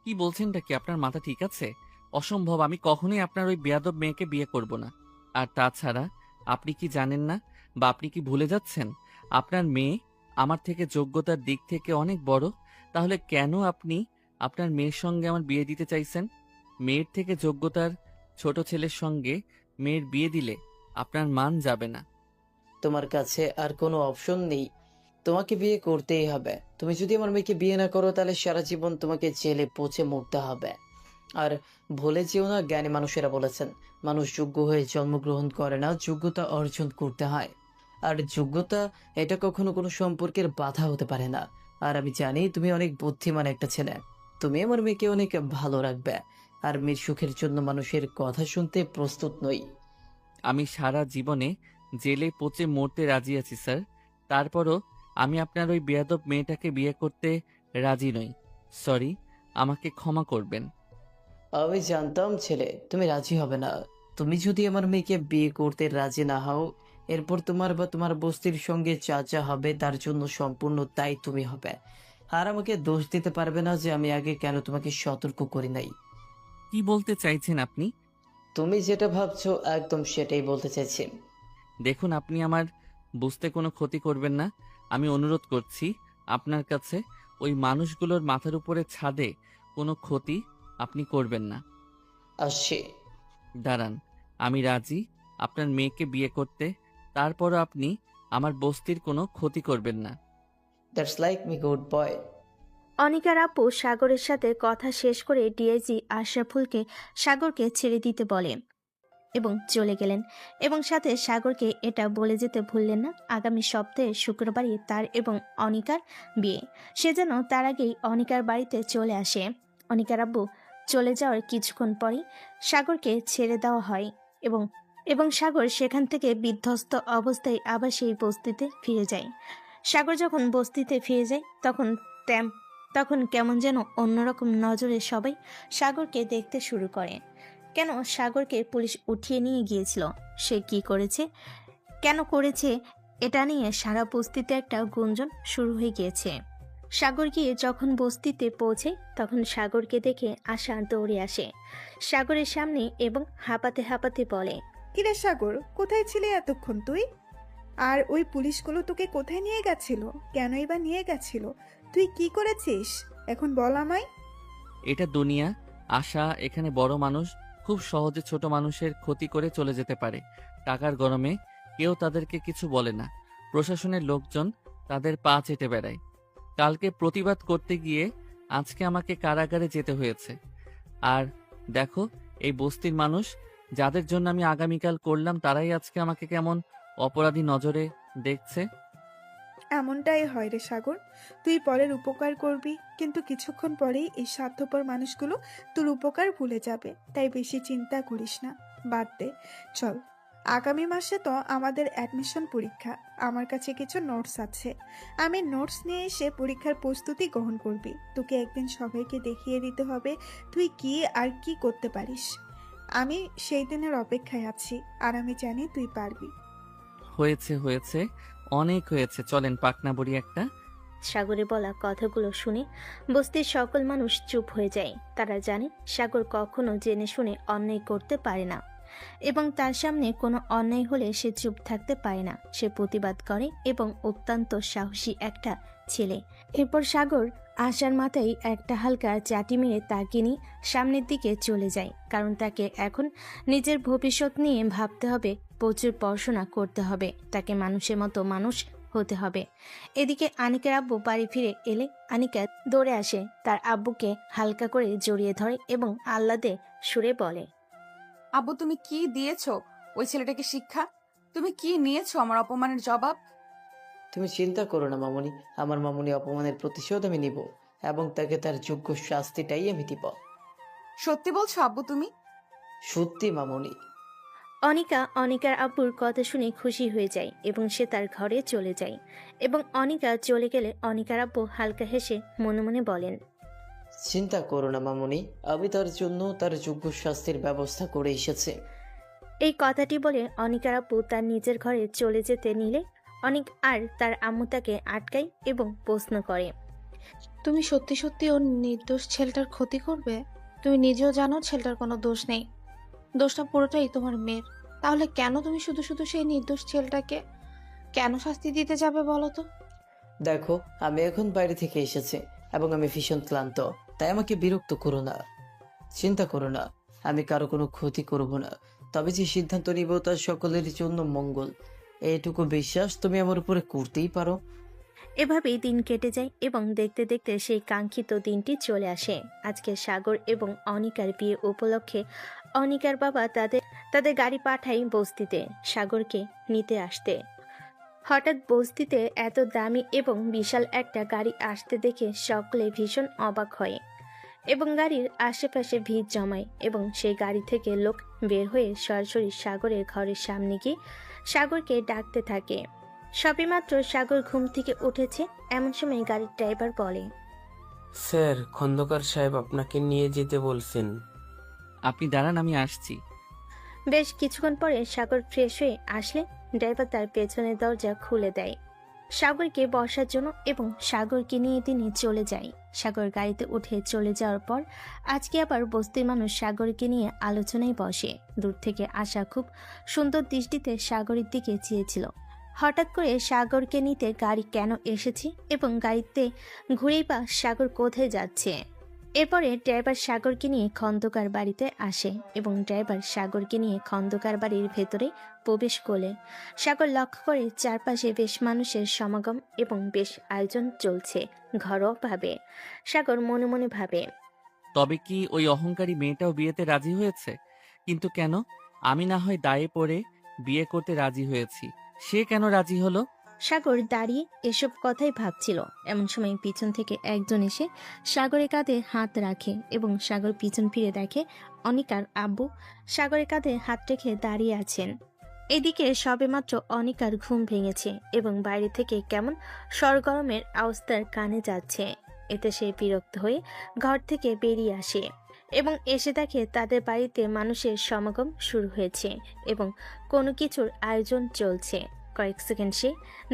কি বলছেনটা কি? আপনার মাথা ঠিক আছে? অসম্ভব, আমি কখনোই আপনার ওই বেয়াদব মেয়েকে বিয়ে করব না। আর তাছাড়া আপনি কি জানেন না, বা আপনি কি ভুলে যাচ্ছেন, আপনার মেয়ে আমার থেকে যোগ্যতার দিক থেকে অনেক বড়। তাহলে কেন আপনি আপনার মেয়ের সঙ্গে আমার বিয়ে দিতে চাইছেন? মেয়ের থেকে যোগ্যতার ছোট ছেলের সঙ্গে মেয়ের বিয়ে দিলে আপনার মান যাবে না। তোমার কাছে আর কোনো অপশন নেই, তোমাকে বিয়ে করতেই হবে। তুমি যদি আমার মেয়েকে বিয়ে না করো তাহলে সারা জীবন তোমাকে জেলে পচে মরতে হবে। আর ভুলে যেও না, জ্ঞানী মানুষেরা বলেছেন মানুষ যোগ্য হয়ে জন্মগ্রহণ করে না, যোগ্যতা অর্জন করতে হয়। আর যোগ্যতা এটা কখনো কোনো সম্পর্কের বাধা হতে পারে না। আর আমি জানি তুমি অনেক বুদ্ধিমান একটা ছেলে, তুমি আমার মেয়েকে অনেক ভালো রাখবে। আর মেয়ের সুখের জন্য মানুষের কথা শুনতে প্রস্তুত নই। আমি সারা জীবনে জেলে পচে মরতে রাজি আছি স্যার, তারপরও আমি আপনার ওই বেয়াদব মেয়েটাকে বিয়ে করতে রাজি নই। সরি, আমাকে ক্ষমা করবেন। আমি জানতাম ছেলে তুমি রাজি হবে না। তুমি যদি আমার মেয়েকে বিয়ে করতে রাজি না হও, এরপর তোমার বা তোমার বস্তির সঙ্গে যা যা হবে তার জন্য সম্পূর্ণ তাই তুমি হবে। আর আমাকে দোষ দিতে পারবে না যে আমি আগে কেন তোমাকে সতর্ক করি নাই। কি বলতে চাইছেন আপনি? তুমি যেটা ভাবছো একদম সেটাই বলতে চাইছি। দেখুন, আপনি আমার বুঝতে কোনো ক্ষতি করবেন না। আমি অনুরোধ করছি আপনার কাছে, ওই মানুষগুলোর মাথার উপরে ছাদে কোনো ক্ষতি আপনি করবেন না। আসছি। দাঁড়ান, আমি রাজি আপনার মেয়েকে বিয়ে করতে, তারপরও আপনি আমার বস্তির কোনো ক্ষতি করবেন না। That's like me good boy. অনিকার আপু সাগরের সাথে কথা শেষ করে ডিআইজি আশরাফুলকে সাগরকে ছেড়ে দিতে বলে এবং চলে গেলেন। এবং সাথে সাগরকে এটা বলে যেতে ভুললেন না, আগামী সপ্তাহে শুক্রবারই তার এবং অনিকার বিয়ে। সে যেন তার আগেই অনিকার বাড়িতে চলে আসে। অনিকার আব্বু চলে যাওয়ার কিছুক্ষণ পরই সাগরকে ছেড়ে দেওয়া হয় এবং এবং সাগর সেখান থেকে বিধ্বস্ত অবস্থায় আবার সেই বস্তিতে ফিরে যায়। সাগর যখন বস্তিতে ফিরে যায় তখন কেমন যেন অন্যরকম নজরে সবাই সাগরকে দেখতে শুরু করে। কেন সাগরকে পুলিশ উঠিয়ে নিয়ে গিয়েছিল, সে কি করেছে, কেন করেছে, এটা নিয়ে সারা বস্তিতে একটা গুঞ্জন শুরু হয়ে গিয়েছে। সাগর গিয়ে যখন বস্তিতে পৌঁছে তখন সাগরকে দেখে আশা দৌড়ে আসে সাগরের সামনে এবং হাঁপাতে হাঁপাতে বলে, কিরে সাগর, কোথায় ছিলি এতক্ষণ তুই? আর ওই পুলিশগুলো তোকে কোথায় নিয়ে গেছিল? কেনই বা নিয়ে গেছিল? তুই কি করেছিস এখন বল আমায়। এটা দুনিয়া আশা, এখানে বড় মানুষ খুব সহজে ছোট মানুষের ক্ষতি করে চলে যেতে পারে। টাকার গরমে কেউ তাদেরকে কিছু বলে না। প্রশাসনের লোকজন তাদের পা চেটে বেড়ায়। কালকে প্রতিবাদ করতে গিয়ে আজকে আমাকে কারাগারে যেতে হয়েছে। আর দেখো, এই বস্তির মানুষ যাদের জন্য আমি আগামীকাল করলাম তারাই আজকে আমাকে কেমন অপরাধী নজরে দেখছে। এমনটাই হয় রে সাগর, তুই পরের উপকার করবি কিন্তু কিছুক্ষণ পরেই এই স্বার্থপর মানুষগুলো তোর উপকার ভুলে যাবে। তাই বেশি চিন্তা করিস না, বাদ দে। চল আগামী মাসে তো আমাদের অ্যাডমিশন পরীক্ষা। আমার কাছে কিছু নোটস আছে, আমি নোটস নিয়ে এসে পরীক্ষার প্রস্তুতি গ্রহণ করবি। তোকে একদিন সবাইকে দেখিয়ে দিতে হবে তুই কি আর কি করতে পারিস। আমি সেই দিনের অপেক্ষায় আছি, আর আমি জানি তুই পারবি। হয়েছে হয়েছে, অনেক হয়েছে, চলেন পাকনা বড়ি একটা। সাগরের বলা কথাগুলো শুনে বস্তির সকল মানুষ চুপ হয়ে যায়। তারা জানে সাগর কখনো জেনে শুনে অন্যায় করতে পারে না, এবং তার সামনে কোনো অন্যায় হলে সে চুপ থাকতে পারে না, সে প্রতিবাদ করে এবং অত্যন্ত সাহসী একটা ছেলে। এরপর সাগর আশার মাথায় একটা হালকা চাটি মেরে তাকে নিয়ে সামনের দিকে চলে যায়, কারণ তাকে এখন নিজের ভবিষ্যৎ নিয়ে ভাবতে হবে, প্রচুর পড়াশোনা করতে হবে, তাকে মানুষের মতো মানুষ হতে হবে। এদিকে আনিকার আব্বু বাড়ি ফিরে এলে আনিকা দৌড়ে আসে, তার আব্বুকে হালকা করে জড়িয়ে ধরে এবং আহ্লাদে সুরে বলে, আব্বু, তুমি কি দিয়েছো ওই ছেলেটাকে শিক্ষা? তুমি কি নিয়েছো আমার অপমানের জবাব? তুমি চিন্তা করো না মামুনি, আমার মামুনি অপমানের প্রতিশোধ আমি নিব এবং তাকে তার যোগ্য শাস্তিটাই আমি দিব। সত্যি বলছো আব্বু তুমি? সত্যি মামুনি। অনিকার আব্বুর কথা শুনে খুশি হয়ে যায় এবং সে তার ঘরে চলে যায়। এবং অনিকা চলে গেলে অনিকার আব্বু হালকা হেসে মনে মনে বলেন, চিন্তা করো না মামুনি, আমি তার জন্য তার যোগ্য শাস্তির ব্যবস্থা করে এসেছি। এই কথাটি বলে অনিকার আব্বু তার নিজের ঘরে চলে যেতে নিলে অনিক আর তার আম্মু তাকে আটকায় এবং প্রশ্ন করে, তুমি সত্যি সত্যি ওর নির্দোষ ছেলেটার ক্ষতি করবে? তুমি নিজেও জানো ছেলেটার কোনো দোষ নেই, দোষটা পুরোটাই তোমার মেয়ের। তাহলে কেন তুমি শুধু শুধু সেই নির্দোষ ছেলেটাকে কেন শাস্তি দিতে যাবে বলো তো? দেখো, আমি এখন বাইরে থেকে এসেছি এবং আমি ভীষণ ক্লান্ত, তাই আমাকে বিরক্ত করো না। চিন্তা করো না, আমি কারো কোনো ক্ষতি করব না, তবে যে সিদ্ধান্ত নিব তা সকলের জন্য মঙ্গল। এইটুকু বিশ্বাস তুমি আমার উপরে করতেই পারো। এভাবেই দিন কেটে যায় এবং দেখতে দেখতে সেই কাঙ্ক্ষিত দিনটি চলে আসে। আজকে সাগর এবং অনিকার বিয়ে উপলক্ষে অনিকার বাবা তাদের গাড়ি পাঠায় বস্তিতে সাগরকে নিতে আসতে। হঠাৎ বস্তিতে এত দামি এবং বিশাল একটা গাড়ি আসতে দেখে সকলে ভীষণ অবাক হয় এবং গাড়ির আশেপাশে ভিড় জমায় এবং সেই গাড়ি থেকে লোক বের হয়ে সরাসরি সাগরের ঘরের সামনে গিয়ে সাগরকে ডাকতে থাকে। সবেমাত্র সাগর ঘুম থেকে উঠেছে, এমন সময় গাড়ির ড্রাইভার বলে, স্যার, খন্দকার সাহেব আপনাকে নিয়ে যেতে বলছেন। আপনি দাঁড়ান, আমি আসছি। বেশ কিছুক্ষণ পরে সাগর ফ্রেশ হয়ে আসলে ড্রাইভার তার পেছনের দরজা খুলে দেয় সাগরকে বসার জন্য এবং সাগরকে নিয়ে তিনি চলে যায়। সাগর গাড়িতে উঠে চলে যাওয়ার পর আজকে আবার বস্তির মানুষ সাগরকে নিয়ে আলোচনায় বসে। দূর থেকে আসা খুব সুন্দর দৃষ্টিতে সাগরের দিকে চেয়েছিল। হঠাৎ করে সাগরকে নিতে গাড়ি কেন এসেছে এবং গাড়িতে ঘুরেই বা সাগর কোথায় যাচ্ছে। এরপরে ড্রাইভার সাগরকে নিয়ে খন্দকার বাড়িতে আসে এবং ড্রাইভার সাগরকে নিয়ে খন্দকার বাড়ির ভেতরে প্রবেশ করলে সাগর লক্ষ্য করে চারপাশে বেশ মানুষের সমাগম এবং বেশ আয়োজন চলছে ঘরোয়াভাবে। সাগর মনে মনে ভাবে, তবে কি ওই অহংকারী মেয়েটাও বিয়েতে রাজি হয়েছে? কিন্তু কেন? আমি না হয় দায়ে পড়ে বিয়ে করতে রাজি হয়েছি, সে কেন রাজি হলো? সাগর দাঁড়িয়ে এসব কথাই ভাবছিল। এমন সময় পিছন থেকে একজন এসে সাগরের কাঁধে হাত রাখে এবং সাগর পিছন ফিরে দেখে অনিকার আব্বু সাগরের কাঁধে হাত রেখে দাঁড়িয়ে আছেন। এদিকে সবেমাত্র অনিকার ঘুম ভেঙেছে এবং বাইরে থেকে কেমন সরগরমের আওয়াজ তার কানে যাচ্ছে। এতে সে বিরক্ত হয়ে ঘর থেকে বেরিয়ে আসে এবং এসে দেখে তাদের বাড়িতে মানুষের সমাগম শুরু হয়েছে এবং কোনো কিছুর আয়োজন চলছে। কয়েক সেকেন্ড সে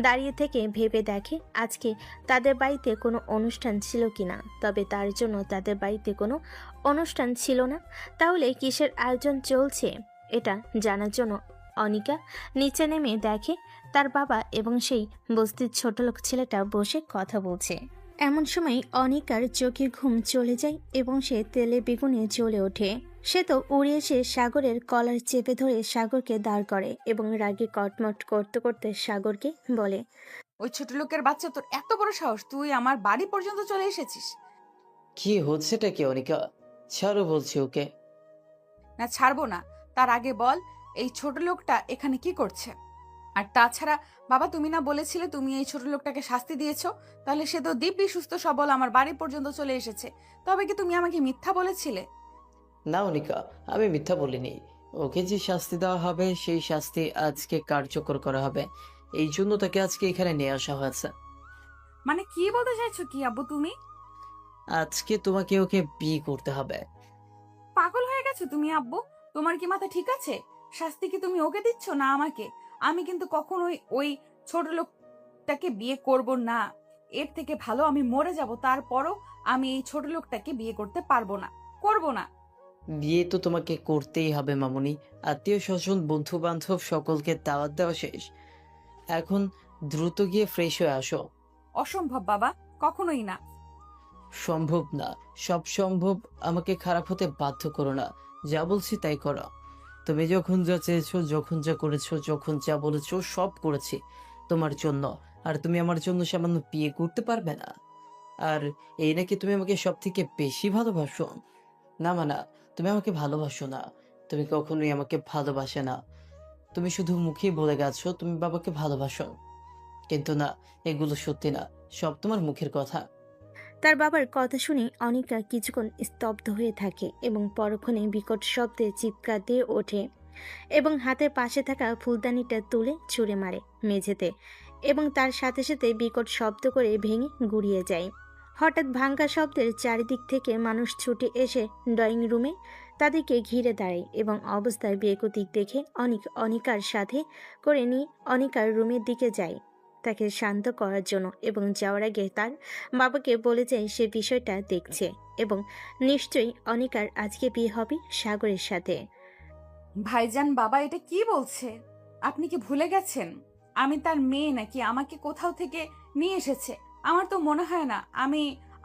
দাঁড়িয়ে থেকে ভেবে দেখে আজকে তাদের বাড়িতে কোনো অনুষ্ঠান ছিল কিনা। তবে তার জন্য তাদের বাড়িতে কোনো অনুষ্ঠান ছিল না, তাহলে কিসের আয়োজন চলছে এটা জানার জন্য অনিকা নিচে নেমে দেখে তার বাবা এবং সেই বস্তির ছোটলোক ছেলেটা বসে কথা বলছে। এমন সময় অনিকার চোখে ঘুম চলে যায় এবং সে তেলে বেগুনে জ্বলে ওঠে। সে তো উড়ে এসে সাগরের কলার চেপে ধরে সাগরকে দাঁড় করে এবং রাগে কটমট করতে করতে সাগরকে বলে, ওই ছোট লোকের বাচ্চা, তোর এত বড় সাহস, তুই আমার বাড়ি পর্যন্ত চলে এসেছিস? কি হচ্ছেটা কি অনিকা? ছাড়ো বলছি ওকে। না, ছাড়বো না। তার আগে বল, এই ছোট লোকটা এখানে কি করছে? আর তাছাড়া বাবা, তুমি না বলেছিলে তুমি এই ছোট লোকটাকে শাস্তি দিয়েছো? তাহলে সে তো দিব্যি সুস্থ সবল আমার বাড়ি পর্যন্ত চলে এসেছে। তবে কি তুমি আমাকে মিথ্যা বলেছিলে? না অনিকা, আমি মিথ্যা বলিনি। ওকে যে শাস্তি দেওয়া হবে সেই শাস্তি আজকে কার্যকর করা হবে, এই জন্য তাকে আজকে এখানে নিয়ে আসা হয়েছে। মানে কি বলতে চাইছো কি আব্বু তুমি? আজকে তোমাকে ওকে বিয়ে করতে হবে। পাগল হয়ে গেছো তুমি আব্বু? তোমার কি মাথা ঠিক আছে? শাস্তি কি তুমি ওকে দিচ্ছ না আমাকে? আমি কিন্তু কখনোই ওই ছোট লোকটাকে বিয়ে করব না। এর থেকে ভালো আমি মরে যাব, তারপরও আমি এই ছোট লোকটাকে বিয়ে করতে পারবো না, করব না। বিয়ে তো তোমাকে করতেই হবে মামুনি। আত্মীয় স্বজন বন্ধু বান্ধব সকলকে দাওয়াত দেওয়া শেষ, এখন দ্রুত গিয়ে ফ্রেশ হয়ে আসো। অসম্ভব বাবা, কখনোই না। সম্ভব না, সব সম্ভব। আমাকে খারাপ হতে বাধ্য করো না, যা বলছি তাই করো। তুমি যখন যা চেয়েছো, যখন যা করেছো, যখন যা বলেছো সব করেছি তোমার জন্য। আর তুমি আমার জন্য সামান্য বিয়ে করতে পারবে না? আর এই নাকি তুমি আমাকে সব থেকে বেশি ভালোবাসো? না মানা, তুমি আমাকে ভালোবাসো না। তুমি কখনোই আমাকে ভালোবাসে না। তুমি শুধু মুখেই বলে গেছো তুমি বাবাকে ভালোবাসো, কিন্তু না, এগুলো সত্যি না, সব তোমার মুখের কথা। তার বাবার কথা শুনে অনিকা কিছুক্ষণ স্তব্ধ হয়ে থাকে এবং পরক্ষণে বিকট শব্দে চিৎকার দিয়ে ওঠে এবং হাতের পাশে থাকা ফুলদানিটা তুলে ছুঁড়ে মারে মেঝেতে এবং তার সাথে সাথে বিকট শব্দ করে ভেঙে গুড়িয়ে যায়। হঠাৎ ভাঙ্গা শব্দের চারিদিক থেকে মানুষ ছুটে এসে ড্রয়িং রুমে তাদেরকে ঘিরে দাঁড়ায় এবং অবস্থায় বেগতিক দেখে অনিকার সাথে করে নিয়ে অনিকার রুমের দিকে যায় তাকে শান্ত করার জন্য এবং যাওয়ার আগে তার বাবাকে বলে যায় সে বিষয়টা দেখছে এবং নিশ্চয়ই অনিকার আজকে বিয়ে হবে সাগরের সাথে। ভাইজান বাবা এটা কি বলছে? আপনি কি ভুলে গেছেন আমি তার মেয়ে নাকি আমাকে কোথাও থেকে নিয়ে এসেছে? আমার তো মনে হয় না আমি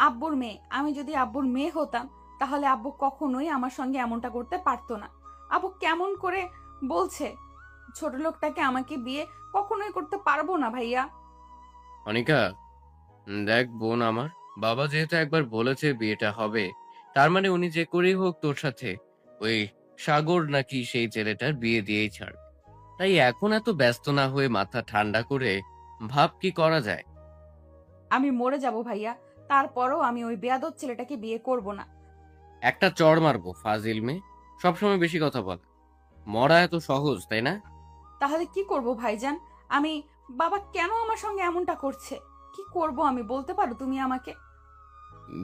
আব্বুর মেয়ে। আমি যদি আব্বুর মেয়ে হতাম তাহলে আব্বু কখনোই আমার সঙ্গে এমনটা করতে পারতো না। আব্বু কেমন করে বলছে? ছোট লোকটাকে আমাকে বিয়ে কখনোই করতে পারবো না ভাইয়া। অনিকা, দেখ বোন আমার, বাবা যেহেতু একবার বলেছে বিয়েটা হবে, তার মানে উনি যে করেই হোক তোর সাথে ওই সাগর নাকি সেই ছেলেটার বিয়ে দিয়েই ছাড়। তাই এখন এত ব্যস্ত না হয়ে মাথা ঠান্ডা করে ভাব কি করা যায়। আমি মরে যাব ভাইয়া, তারপরও আমি ওই বেয়াদব ছেলেটাকে বিয়ে করব না। একটা চড় মারবো ফাজিল মেয়ে, সবসময় বেশি কথা বল। মরা এত সহজ তাই না? তাহলে কি করব ভাইজান? আমি বাবা কেন আমার সঙ্গে এমনটা করছে? কি করব আমি, বলতে পারো তুমি আমাকে?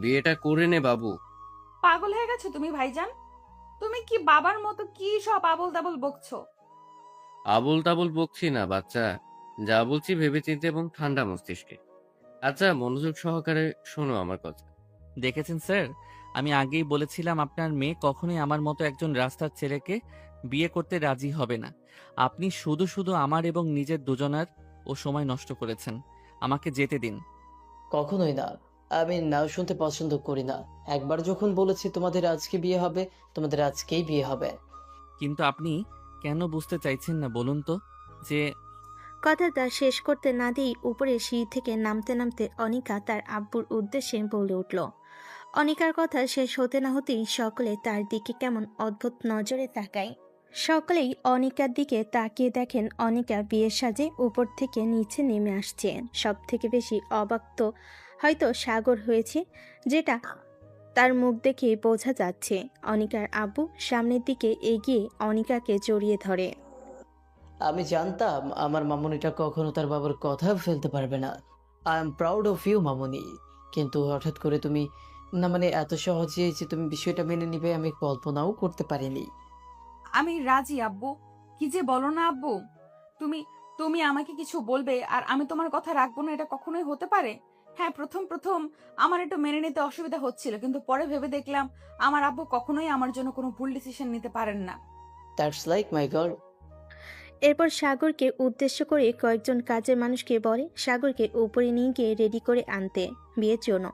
বিয়েটা করে নে বাবু। পাগল হয়ে গেছো তুমি ভাইজান? তুমি কি বাবার মতো কি সব আবল তাবল বকছো? আবল তাবল বকছি না বাচ্চা, যা বলছি ভেবেচিন্তে এবং ঠান্ডা মস্তিষ্কে। আচ্ছা মনোযোগ সহকারে শোনো আমার কথা। দেখেছেন স্যার, আমি আগেই বলেছিলাম আপনার মেয়ে কখনোই আমার মতো একজন রাস্তার ছেলেকে বিয়ে করতে রাজি হবে না। আপনি শুধু শুধু আমার এবং নিজের দুজনার সময় নষ্ট করেছেন। আমাকে যেতে দিন। কখনোই না, আমি নাও শুনতে পছন্দ করি না। একবার যখন বলেছি তোমাদের আজকে বিয়ে হবে, তোমাদের আজকেই বিয়ে হবে। কিন্তু আপনি কেন বুঝতে চাইছেন না বলুন তো, যে কথাটা শেষ করতে না দিয়েই উপরে সিঁড়ি থেকে নামতে নামতে অনিকা তার আব্বুর উদ্দেশ্যে বলে উঠল। অনিকার কথা শেষ হতে না হতেই সকলে তার দিকে কেমন অদ্ভুত নজরে তাকায়। সকলেই অনিকার দিকে তাকিয়ে দেখেন অনিকা বিয়ের সাজে উপর থেকে নিচে নেমে আসছে। সব থেকে বেশি অবাক তো হয়তো সাগর হয়েছে, যেটা তার মুখ দেখে বোঝা যাচ্ছে। অনিকার আব্বু সামনের দিকে এগিয়ে অনিকাকে জড়িয়ে ধরে। আমি জানতাম আমার মামুনিটা কখনো তার বাবার কথা ফেলতে পারবে না। I am proud of you মামুনি। কিন্তু হঠাৎ করে তুমি, না মানে এত সহজে যে তুমি বিষয়টা মেনে নিবে আমি কল্পনাও করতে পারিনি। আমি রাজি আব্বু। কি যে বলো না আব্বু, তুমি তুমি আমাকে কিছু বলবে আর আমি তোমার কথা রাখবো না, এটা কখনোই হতে পারে? হ্যাঁ, প্রথম প্রথম আমার একটু মেনে নিতে অসুবিধা হচ্ছিল, কিন্তু পরে ভেবে দেখলাম আমার আব্বু কখনোই আমার জন্য কোনো ভুল ডিসিশন নিতে পারেন না। That's like my girl. এরপর সাগরকে উদ্দেশ্য করে কয়েকজন কাজের মানুষকে বলে সাগরকে উপরে নিয়ে গিয়ে রেডি করে আনতে বিয়ের জন্য।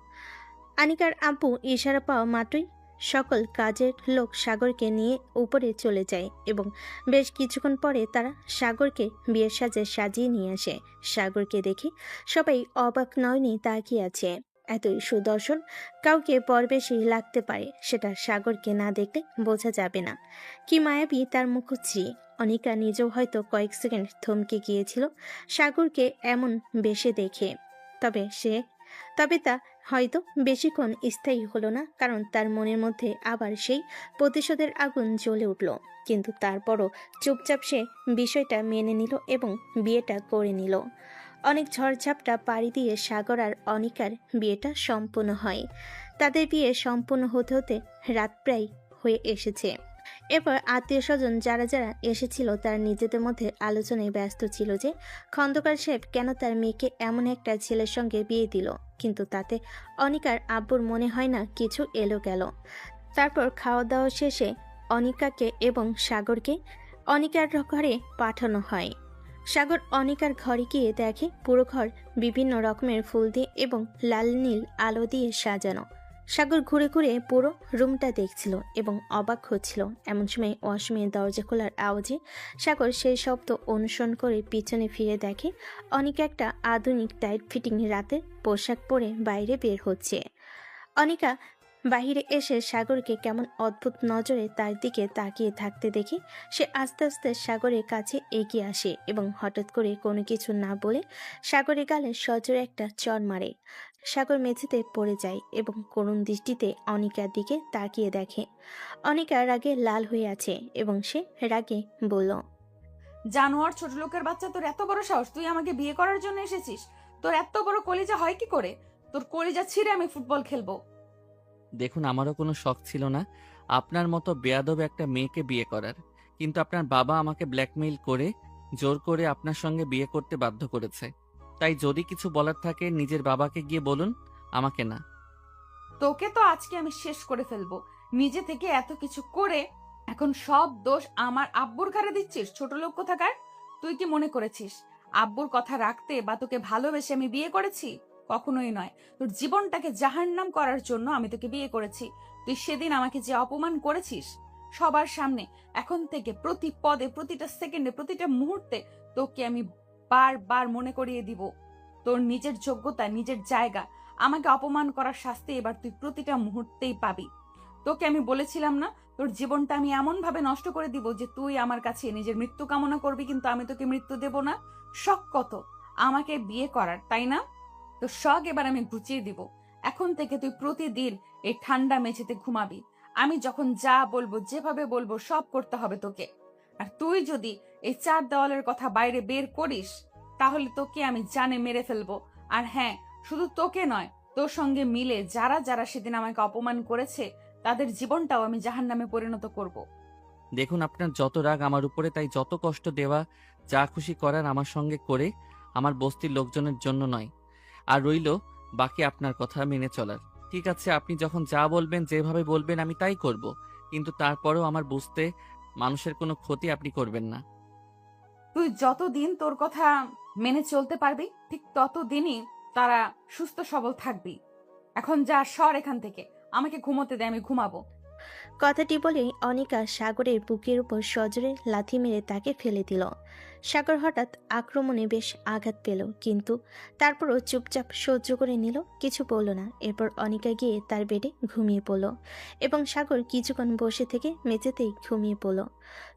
আনিকার আব্বু ইশারা পাওয়া মাত্রই সকল কাজের লোক সাগরকে নিয়ে উপরে চলে যায় এবং বেশ কিছুক্ষণ পরে তারা সাগরকে বিয়ের সাজে সাজিয়ে নিয়ে আসে। সাগরকে দেখে সবাই অবাক নয়নি তাকিয়ে আছে। এতই সুদর্শন কাউকে পরবেশী লাগতে পারে, সেটা সাগরকে না দেখলে বোঝা যাবে না। কি মায়াবী তার মুখশ্রী! অনিকা নিজেও হয়তো কয়েক সেকেন্ড থমকে গিয়েছিল সাগরকে এমন বেশে দেখে। তবে তা হয়তো বেশিক্ষণ স্থায়ী হলো না, কারণ তার মনের মধ্যে আবার সেই প্রতিশোধের আগুন জ্বলে উঠল। কিন্তু তারপরও চুপচাপ সে বিষয়টা মেনে নিল এবং বিয়েটা করে নিল। অনেক ঝড়ঝাপটা পাড়ি দিয়ে সাগর আর অনিকার বিয়েটা সম্পূর্ণ হয়। তাদের বিয়ে সম্পূর্ণ হতে হতে রাত প্রায় হয়ে এসেছে। এরপর আত্মীয় স্বজন যারা যারা এসেছিল তারা নিজেদের মধ্যে আলোচনায় ব্যস্ত ছিল যে খন্দকার সাহেব কেন তার মেয়েকে এমন একটা ছেলের সঙ্গে বিয়ে দিল, কিন্তু তাতে অনিকার আব্বুর মনে হয় না কিছু এলো গেল। তারপর খাওয়া দাওয়া শেষে অনিকাকে এবং সাগরকে অনিকার ঘরে পাঠানো হয়। সাগর অনিকার ঘরে গিয়ে দেখে পুরো ঘর বিভিন্ন রকমের ফুল দিয়ে এবং লাল নীল আলো দিয়ে সাজানো। সাগর ঘুরে ঘুরে পুরো রুমটা দেখছিল এবং অবাক হচ্ছিল। এমন সময় ওয়াশরুমের দরজা খোলার আওয়াজে সাগর সেই শব্দ অনুসরণ করে পিছনে ফিরে দেখে অনিকা একটা আধুনিক টাইট ফিটিং রাতের পোশাক পরে বাইরে বের হচ্ছে। অনিকা বাহিরে এসে সাগরকে কেমন অদ্ভুত নজরে তার দিকে তাকিয়ে থাকতে দেখে সে আস্তে আস্তে সাগরের কাছে এগিয়ে আসে এবং হঠাৎ করে কোনো কিছু না বলে সাগরের গালে সজোরে একটা চড় মারে। সাগর মেঝেতে পড়ে যায় এবং করুণ দৃষ্টিতে অনিকার দিকে তাকিয়ে দেখে। অনিকা রাগে লাল হয়ে আছে এবং সে রাগে বলল, জানোয়ার ছোট লোকের বাচ্চা, তোর এত বড় সাহস, তুই আমাকে বিয়ে করার জন্য এসেছিস? তোর এত বড় কলিজা হয় কি করে? তোর কলিজা ছিঁড়ে আমি ফুটবল খেলবো। দেখুন, আমারও কোনো শখ ছিল না আপনার মতো বেয়াদব একটা মেয়েকে বিয়ে করার, কিন্তু আপনার বাবা আমাকে ব্ল্যাকমেইল করে জোর করে আপনার সঙ্গে বিয়ে করতে বাধ্য করেছে। তাই যদি কিছু বলার থাকে নিজের বাবাকে গিয়ে বলুন, আমাকে না। তোকে তো আজকে আমি শেষ করে ফেলবো। নিজে থেকে এত কিছু করে এখন সব দোষ আমার আব্বুর ঘাড়ে দিচ্ছিস? ছোট লোক কোথাকার! তুই কি মনে করেছিস আব্বুর কথা রাখতে বা তোকে ভালোবেসে আমি বিয়ে করেছি? কখনোই নয়। তোর জীবনটাকে জাহান্নাম করার জন্য আমি তোকে বিয়ে করেছি। তুই সেদিন আমাকে যে অপমান করেছিস সবার সামনে, এখন থেকে প্রতি পদে, প্রতিটা সেকেন্ডে, প্রতিটা মুহূর্তে তোকে আমি বারবার মনে করিয়ে দিব তোর নিজের যোগ্যতা, নিজের জায়গা। আমাকে অপমান করার শাস্তি এবার তুই প্রতিটা মুহূর্তেই পাবি। তোকে আমি বলেছিলাম না তোর জীবনটা আমি এমন ভাবে নষ্ট করে দিব যে তুই আমার কাছে নিজের মৃত্যু কামনা করবি, কিন্তু আমি তোকে মৃত্যু দেব না। শখ কত আমাকে বিয়ে করার, তাই না? তো শখ এবার আমি ঘুচিয়ে দিব। এখন থেকে তুই প্রতিদিন এই ঠান্ডা মেঝেতে ঘুমাবি। আমি যখন যা বলবো, যেভাবে বলবো, সব করতে হবে তোকে। আর তুই যদি এই 4 দেওয়ালের কথা বাইরে বের করিস তাহলে তোকে আমি জানে মেরে ফেলবো। আর হ্যাঁ, শুধু তোকে নয়, তোর সঙ্গে মিলে যারা যারা সেদিন আমাকে অপমান করেছে তাদের জীবনটাও আমি জাহান্নামে পরিণত করব। দেখুন, আপনার যত রাগ আমার উপরে, তাই যত কষ্ট দেওয়া, যা খুশি করার আমার সঙ্গে করে, আমার বস্তির লোকজনের জন্য নয়। আর রইল বাকি আপনার কথা মেনে চলার। ঠিক আছে, আপনি যখন যা বলবেন, যেভাবে বলবেন আমি তাই করব, কিন্তু তারপরেও আমার বুঝতে মানুষের কোনো ক্ষতি আপনি করবেন না। তুই যতদিন তোর কথা মেনে চলতে পারবি ঠিক ততদিনই তারা সুস্থ সবল থাকবি। এখন যা, সর এখান থেকে, আমাকে ঘুমোতে দে, আমি ঘুমাবো। কথাটি বলেই অনিকা সাগরের বুকের উপর সজোরে লাথি মেরে তাকে ফেলে দিল। সাগর হঠাৎ আক্রমণে বেশ আঘাত পেল, কিন্তু তারপরও চুপচাপ সহ্য করে নিল, কিছু বলল না। এরপর অনিকা গিয়ে তার বেডে ঘুমিয়ে পড়ল এবং সাগর কিছুক্ষণ বসে থেকে মেঝেতেই ঘুমিয়ে পড়ল।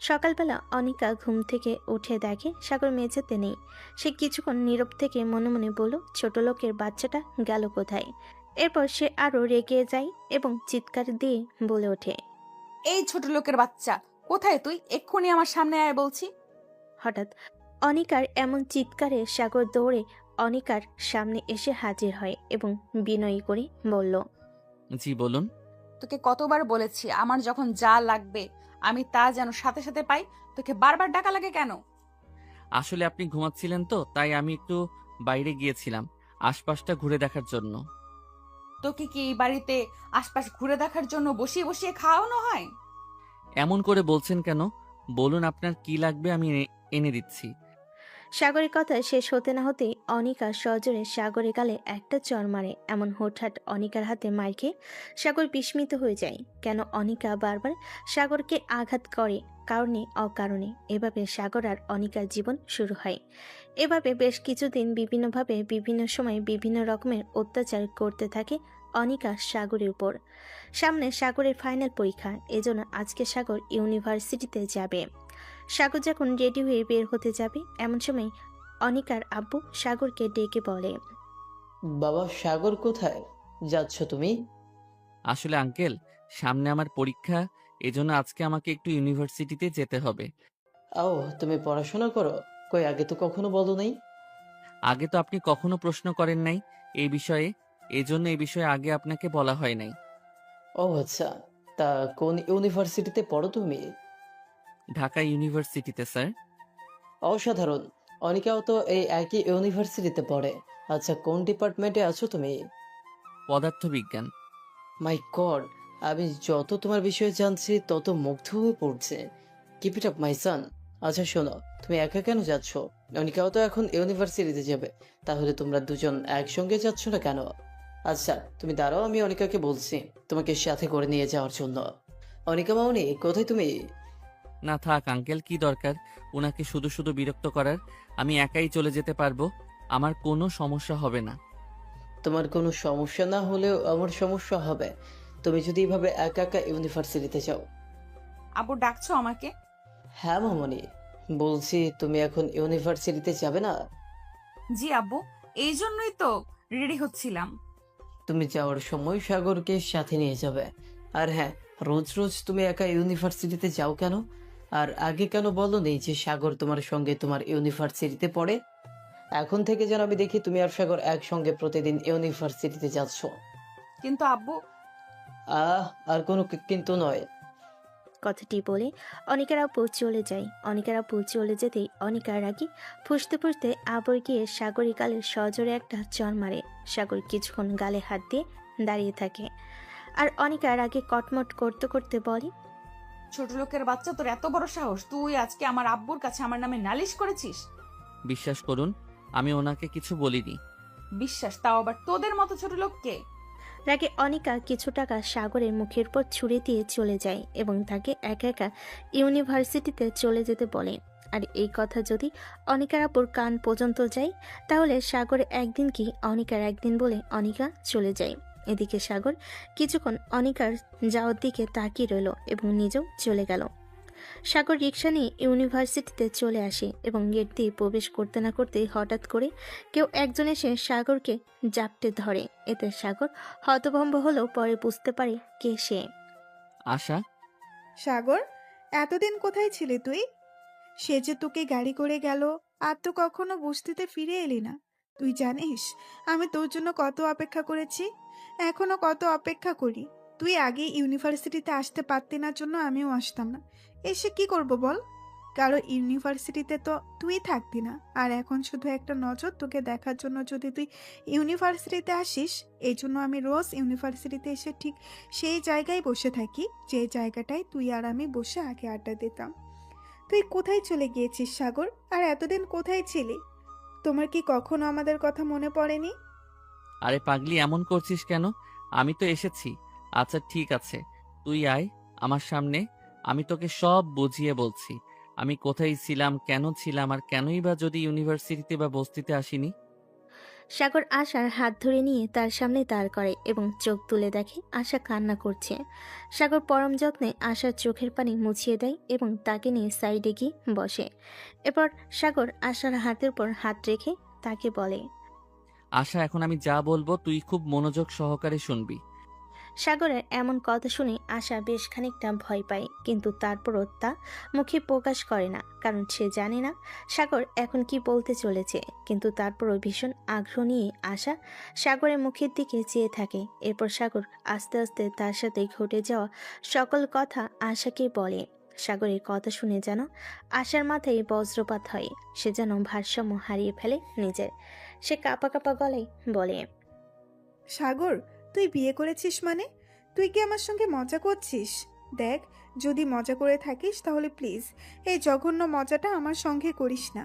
সকালবেলা অনিকা ঘুম থেকে উঠে দেখে সাগর মেঝেতে নেই। সে কিছুক্ষণ নীরব থেকে মনে মনে বলল, ছোট লোকের বাচ্চাটা গেল কোথায়? এরপর সে আরো রেগে যায় এবং চিৎকার দিয়ে বলে ওঠে, এই ছোট লোকের বাচ্চা, কোথায় তুই? এক্ষুনি আমার সামনে আয় বলছি। হঠাৎ অনিকার এমন চিৎকারে সাগর দৌড়ে অনিকার সামনে এসে হাজির হয় এবং বিনয়ী করে বলল, জি বলুন। তোকে কতবার বলেছি আমার যখন যা লাগবে আমি তা যেন সাথে সাথে পাই, তোকে বারবার ডাকা লাগে কেন? আসলে আপনি ঘুমাচ্ছিলেন তো, তাই আমি একটু বাইরে গিয়েছিলাম আশপাশটা ঘুরে দেখার জন্য। তোকে কি এই বাড়িতে আশপাশ ঘুরে দেখার জন্য বসিয়ে বসিয়ে খাওয়ানো হয়? এমন করে বলছেন কেন? বলুন আপনার কি লাগবে, আমি এনে দিচ্ছি। সাগরের কথা শেষ হতে না হতেই অনিকা সজোরে সাগরের গালে একটা চড় মারে। এমন হুটহাট অনিকার হাতে মার খেয়ে সাগর বিস্মিত হয়ে যায়। কেন অনিকা বারবার সাগরকে আঘাত করে, কারণে অকারণে। এভাবে সাগর আর অনিকার জীবন শুরু হয়। এভাবে বেশ কিছুদিন বিভিন্নভাবে বিভিন্ন সময় বিভিন্ন রকমের অত্যাচার করতে থাকে অনিকা সাগরের উপর। সামনে সাগরের ফাইনাল পরীক্ষা, এজন্য আজকে সাগর ইউনিভার্সিটিতে যাবে। সাগর যখন রেডি হয়ে বের হতে যাবে এমন সময় অনিকার আব্বু সাগরকে ডেকে বলে, বাবা সাগর কোথায়? যাচ্ছ তুমি? আসলে আঙ্কেল, সামনে আমার পরীক্ষা, এজন্য আজকে আমাকে একটু ইউনিভার্সিটিতে যেতে হবে। ও, তুমি পড়াশোনা করো? কই, আগে তো কখনো বলো নাই। আগে তো আপনি কখনো প্রশ্ন করেন নাই এই বিষয়ে, এজন্য এই বিষয়ে আগে আপনাকে বলা হয় নাই। ও আচ্ছা, তা কোন ইউনিভার্সিটিতে পড়ো তুমি? ঢাকা ইউনিভার্সিটিতে স্যার। অসাধারণ। অনিকাও তো এই একই ইউনিভার্সিটিতে পড়ে। আচ্ছা, কোন ডিপার্টমেন্টে আছো তুমি? পদার্থবিজ্ঞান। মাই গড, আমি যত তোমার বিষয়ে জানছি তত মুগ্ধ হয়ে পড়ছে। কিপ ইট আপ মাই সান। আচ্ছা শোনো, তুমি একা কেন যাচ্ছ? অনিকাও তো এখন ইউনিভার্সিটিতে যাবে, তাহলে তোমরা দুজন একসঙ্গে যাচ্ছ না কেন? আচ্ছা তুমি দাঁড়াও, আমি অনিকাকে বলছি তোমাকে সাথে করে নিয়ে যাওয়ার জন্য। অনিকা মামনি, কোথায় তুমি? না থাক আঙ্কেল, কি দরকার ওনাকে শুধু শুধু বিরক্ত করার। আমি একাই চলে যেতে পারবো, আমার কোনো সমস্যা হবে না। তোমার কোনো সমস্যা না হলেও আমার সমস্যা হবে তুমি যদি এভাবে একা একা ইউনিভার্সিটিতে যাও। আব্বু ডাকছো আমাকে? হ্যাঁ মামনি, বলছি তুমি এখন ইউনিভার্সিটিতে যাবে না? জি আব্বু, এই জন্যই তো রেডি হচ্ছিলাম। তুমি যাওয়ার সময় সাগরকে সাথে নিয়ে যাবে। আর হ্যাঁ, রোজ রোজ তুমি একা ইউনিভার্সিটিতে যাও কেন? আর আগে কেন বলনি যে সাগর তোমার সঙ্গে তোমার ইউনিভার্সিটিতে পড়ে? এখন থেকে যেন আমি দেখি তুমি আর সাগর একসঙ্গে প্রতিদিন ইউনিভার্সিটিতে যাচ্ছ। কিন্তু আব্বু, আর কোনো কিন্তু নয়। কথাটি বলে অনিকার আপু চলে যায়। অনিকার আপু চলে যেতেই অনিকার রাগী ফুঁসতে ফুঁসতে আবর গিয়ে সাগরী গালে সজোরে একটা চড় মারে। সাগর কিছুক্ষণ গালে হাত দিয়ে দাঁড়িয়ে থাকে, আর অনিকার আগে কটমট করতে করতে বলে, ছোট লোকের বাচ্চা, তোর এত বড় সাহস, তুই আজকে আমার আব্বুর কাছে আমার নামে নালিশ করেছিস? বিশ্বাস করুন, আমি ওনাকে কিছু বলিনি। বিশ্বাস? তাও আবার তোদের মতো ছোট লোককে? রাগে অনিকা কিছু টাকা সাগরের মুখের উপর ছুঁড়ে দিয়ে চলে যায় এবং তাকে একা একা ইউনিভার্সিটিতে চলে যেতে বলে। আর এই কথা যদি অনিকার আপুর কান পর্যন্ত যায়, তাহলে সাগর একদিন কি অনিকার একদিন বলে অনিকা চলে যায়। এদিকে সাগর কিছুক্ষণ অনিকার যাওয়ার দিকে তাকিয়ে রইল এবং নিজেও চলে গেল। সাগর রিক্সা নিয়ে ইউনিভার্সিটিতে চলে আসে এবং গেট দিয়ে প্রবেশ করতে না করতেই হঠাৎ করে কেউ একজন এসে সাগরকে জাপটে ধরে। এতে সাগর হতভম্ব হলেও পরে বুঝতে পারে কে সে। আশা। সাগর, এতদিন কোথায় ছিলে তুই? সে যে তোকে গাড়ি করে গেল, আর তো কখনো বস্তিতে ফিরে এলি না। তুই জানিস আমি তোর জন্য কত অপেক্ষা করেছি, এখনো কত অপেক্ষা করি। তুই আগে ইউনিভার্সিটিতে আসতে পারতি না জন্য আমিও আসতাম না। এসে কি করব বল? কারো ইউনিভার্সিটিতে তো তুই থাকতি না, আর এখন শুধু একটা নজর তোকে দেখার জন্য যদি তুই ইউনিভার্সিটিতে আসিস, এই জন্য আমি রোজ ইউনিভার্সিটিতে এসে ঠিক সেই জায়গায় বসে থাকি যে জায়গাটায় তুই আর আমি বসে আগে আড্ডা দিতাম। তুই কোথায় চলে গিয়েছিস সাগর? আর এতদিন কোথায় ছিলি? তোমার কি কখনো আমাদের কথা মনে পড়েনি? আরে পাগলি, এমন করছিস কেন? আমি তো এসেছি। আচ্ছা ঠিক আছে, তুই আয় আমার সামনে, আমি তোকে সব বুঝিয়ে বলছি আমি কোথায় ছিলাম, কেন ছিলাম, আর কেনই বা যদি ইউনিভার্সিটিতে বা বস্তিতে আসিনি। সাগর আশার হাত ধরে নিয়ে তার সামনে দাঁড় করে এবং চোখ তুলে দেখে আশা কান্না করছে। সাগর পরম যত্নে আশার চোখের পানি মুছিয়ে দেয় এবং তাকে নিয়ে সাইডে গিয়ে বসে। এরপর সাগর আশার হাতের উপর হাত রেখে তাকে বলে, আশা, এখন আমি যা বলবো তুই খুব মনোযোগ সহকারে শুনবি। সাগরের এমন কথা শুনে আশা বেশ খানিকটা ভয় পায়, কিন্তু তারপরও তা মুখে প্রকাশ করে না, কারণ সে জানে না সাগর এখন কি বলতে চলেছে। কিন্তু তারপরও ভীষণ আগ্রহ নিয়ে আশা সাগরের মুখের দিকে চেয়ে থাকে। এরপর সাগর আস্তে আস্তে তার সাথে ঘটে যাওয়া সকল কথা আশাকে বলে। সাগরের কথা শুনে যেন আশার মাথায় বজ্রপাত হয়, সে যেন ভারসাম্য হারিয়ে ফেলে নিজের। সে কাঁপা কাঁপা গলায় বলে, সাগর, তুই বিয়ে করেছিস মানে? তুই কি আমার সঙ্গে মজা করছিস? দেখ, যদি মজা করে থাকিস তাহলে প্লিজ এই জঘন্য মজাটা আমার সঙ্গে করিস না।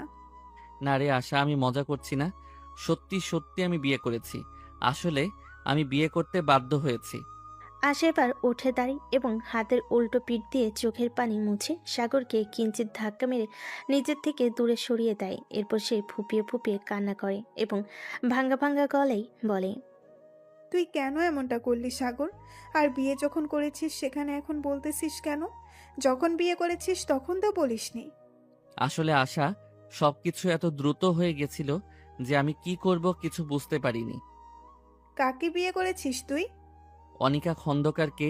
না রে আশা, আমি মজা করছি না, সত্যি সত্যি আমি বিয়ে করেছি। আসলে আমি বিয়ে করতে বাধ্য হয়েছি। আশা এবার উঠে দাঁড়ায় এবং হাতের উল্টো পিঠ দিয়ে চোখের পানি মুছে সাগরকে কিঞ্চিত ধাক্কা মেরে নিজের থেকে দূরে সরিয়ে দেয়। এরপর সে ফুপিয়ে ফুপিয়ে কান্না করে এবং ভাঙ্গা ভাঙ্গা গলায় বলে, তুই কেন এমনটা করলি সাগর? আর বিয়ে যখন করেছিস সেখানে এখন বলতেছিস কেন? যখন বিয়ে করেছিস তখন তো বলিসনি। আসলে আশা, সবকিছু এত দ্রুত হয়ে গেছিল যে আমি কি করব কিছু বুঝতে পারিনি। কাকে বিয়ে করেছিস তুই? অনিকা খন্দকারকে।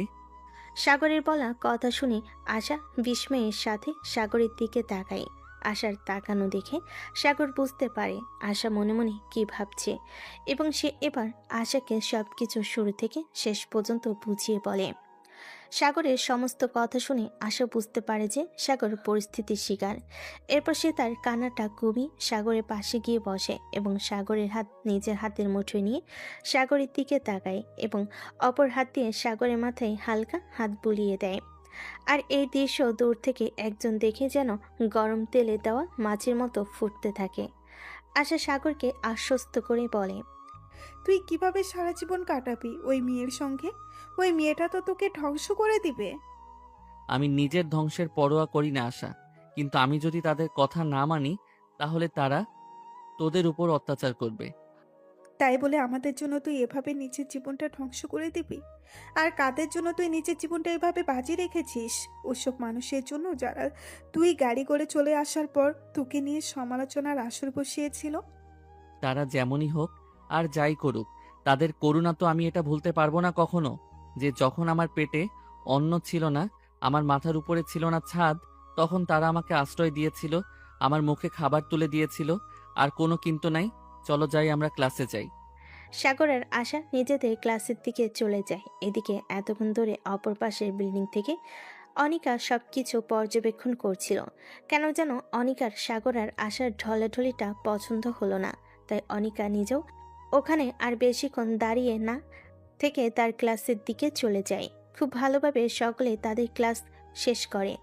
সাগরের বলা কথা শুনে আশা বিস্ময়ের সাথে সাগরের দিকে তাকায়। আশার তাকানো দেখে সাগর বুঝতে পারে আশা মনে মনে কি ভাবছে, এবং সে এবার আশাকে সবকিছু শুরু থেকে শেষ পর্যন্ত বুঝিয়ে বলে। সাগরের সমস্ত কথা শুনে আশা বুঝতে পারে যে সাগর পরিস্থিতির শিকার। এরপর সে তার কান্নাটা কমিয়ে সাগরের পাশে গিয়ে বসে এবং সাগরের হাত নিজের হাতের মুঠোয় নিয়ে সাগরের দিকে তাকায় এবং অপর হাত দিয়ে সাগরের মাথায় হালকা হাত বুলিয়ে দেয়। আর এই দৃশ্য দূর থেকে একজন দেখে যেন গরম তেলে দেওয়া মাছের মতো ফুটতে থাকে। আশা সাগরকে আশ্বস্ত করে বলে, তুই কিভাবে সারা জীবন কাটাবি ওই মেয়ের সঙ্গে? ওই মেয়েটা তো তোকে ধ্বংস করে দিবে। আমি নিজের ধ্বংসের পরোয়া করি না আশা, কিন্তু আমি যদি তাদের কথা না মানি তাহলে তারা তোদের উপর অত্যাচার করবে। তাই বলে আমাদের জন্য তুই এভাবে নিজের জীবনটা ধ্বংস করে দিবি? আর কাদের জন্য তুই নিজের জীবনটা এভাবে বাজি রেখেছিস? ওসব মানুষের জন্য যারা তুই গাড়ি করে চলে আসার পর তোকে নিয়ে সমালোচনার আসর বসিয়েছিল। তারা যেমনই হোক আর যাই করুক, তাদের করুণা তো আমি এটা ভুলতে পারবো না কখনো, যে যখন আমার পেটে অন্ন ছিল না, আমার মাথার উপরে ছিল না ছাদ, তখন তারা আমাকে আশ্রয় দিয়েছিল, আমার মুখে খাবার তুলে দিয়েছিল। আর কোনো কিন্তু নাই। চলো যাই, আমরা ক্লাসে যাই। সাগর আর আশা নিজেদের ক্লাসের দিকে চলে যায়। এদিকে এতক্ষণ ধরে অপর পাশের বিল্ডিং থেকে অনিকা সবকিছু পর্যবেক্ষণ করছিল। কেন যেন অনিকার সাগর আর আশার ঢলাঢলিটা পছন্দ হলো না। তাই অনিকা নিজেও ওখানে আর বেশিক্ষণ দাঁড়িয়ে না থেকে তার ক্লাসের দিকে চলে যায়। খুব ভালোভাবে সকলে তাদের ক্লাস শেষ করে।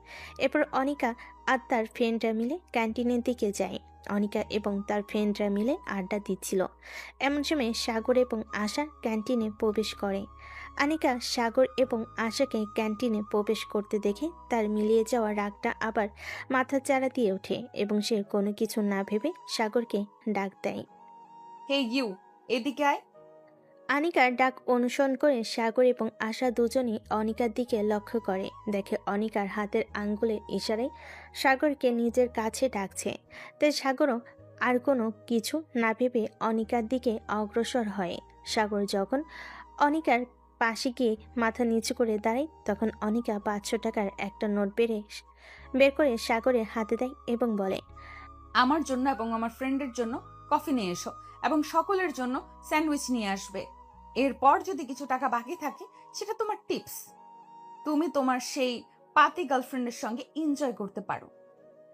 এরপর অনিকা আর তার ফ্রেন্ডরা মিলে ক্যান্টিনের দিকে যায়। অনিকা এবং তার ফ্রেন্ডরা মিলে আড্ডা দিচ্ছিল। এমন সময় সাগর এবং আশা ক্যান্টিনে প্রবেশ করে। আনিকা সাগর এবং আশাকে ক্যান্টিনে প্রবেশ করতে দেখে তার মিলিয়ে যাওয়া রাগটা আবার মাথা চাড়া দিয়ে ওঠে এবং সে কোনো কিছু না ভেবে সাগরকে ডাক দেয়। হে ইউ, এদিকে আয়। আনিকার ডাক অনুসরণ করে সাগর এবং আশা দুজনই অনিকার দিকে লক্ষ্য করে। দেখে অনিকার হাতের আঙ্গুলের ইশারায় সাগরকে নিজের কাছে ডাকছে। তাই সাগরও আর কোনো কিছু না ভেবে অনিকার দিকে অগ্রসর হয়। সাগর যখন অনিকার পাশে গিয়ে মাথা নিচু করে দাঁড়ায়, তখন অনিকা 500 টাকার একটা নোট বের করে সাগরের হাতে দেয় এবং বলে, আমার জন্য এবং আমার ফ্রেন্ডের জন্য কফি নিয়ে এসো, এবং সকলের জন্য স্যান্ডউইচ নিয়ে আসবে। এরপর যদি কিছু টাকা বাকি থাকে সেটা তোমার টিপস। তুমি তোমার সেই পাতি গার্লফ্রেন্ডের সঙ্গে এনজয় করতে পারো।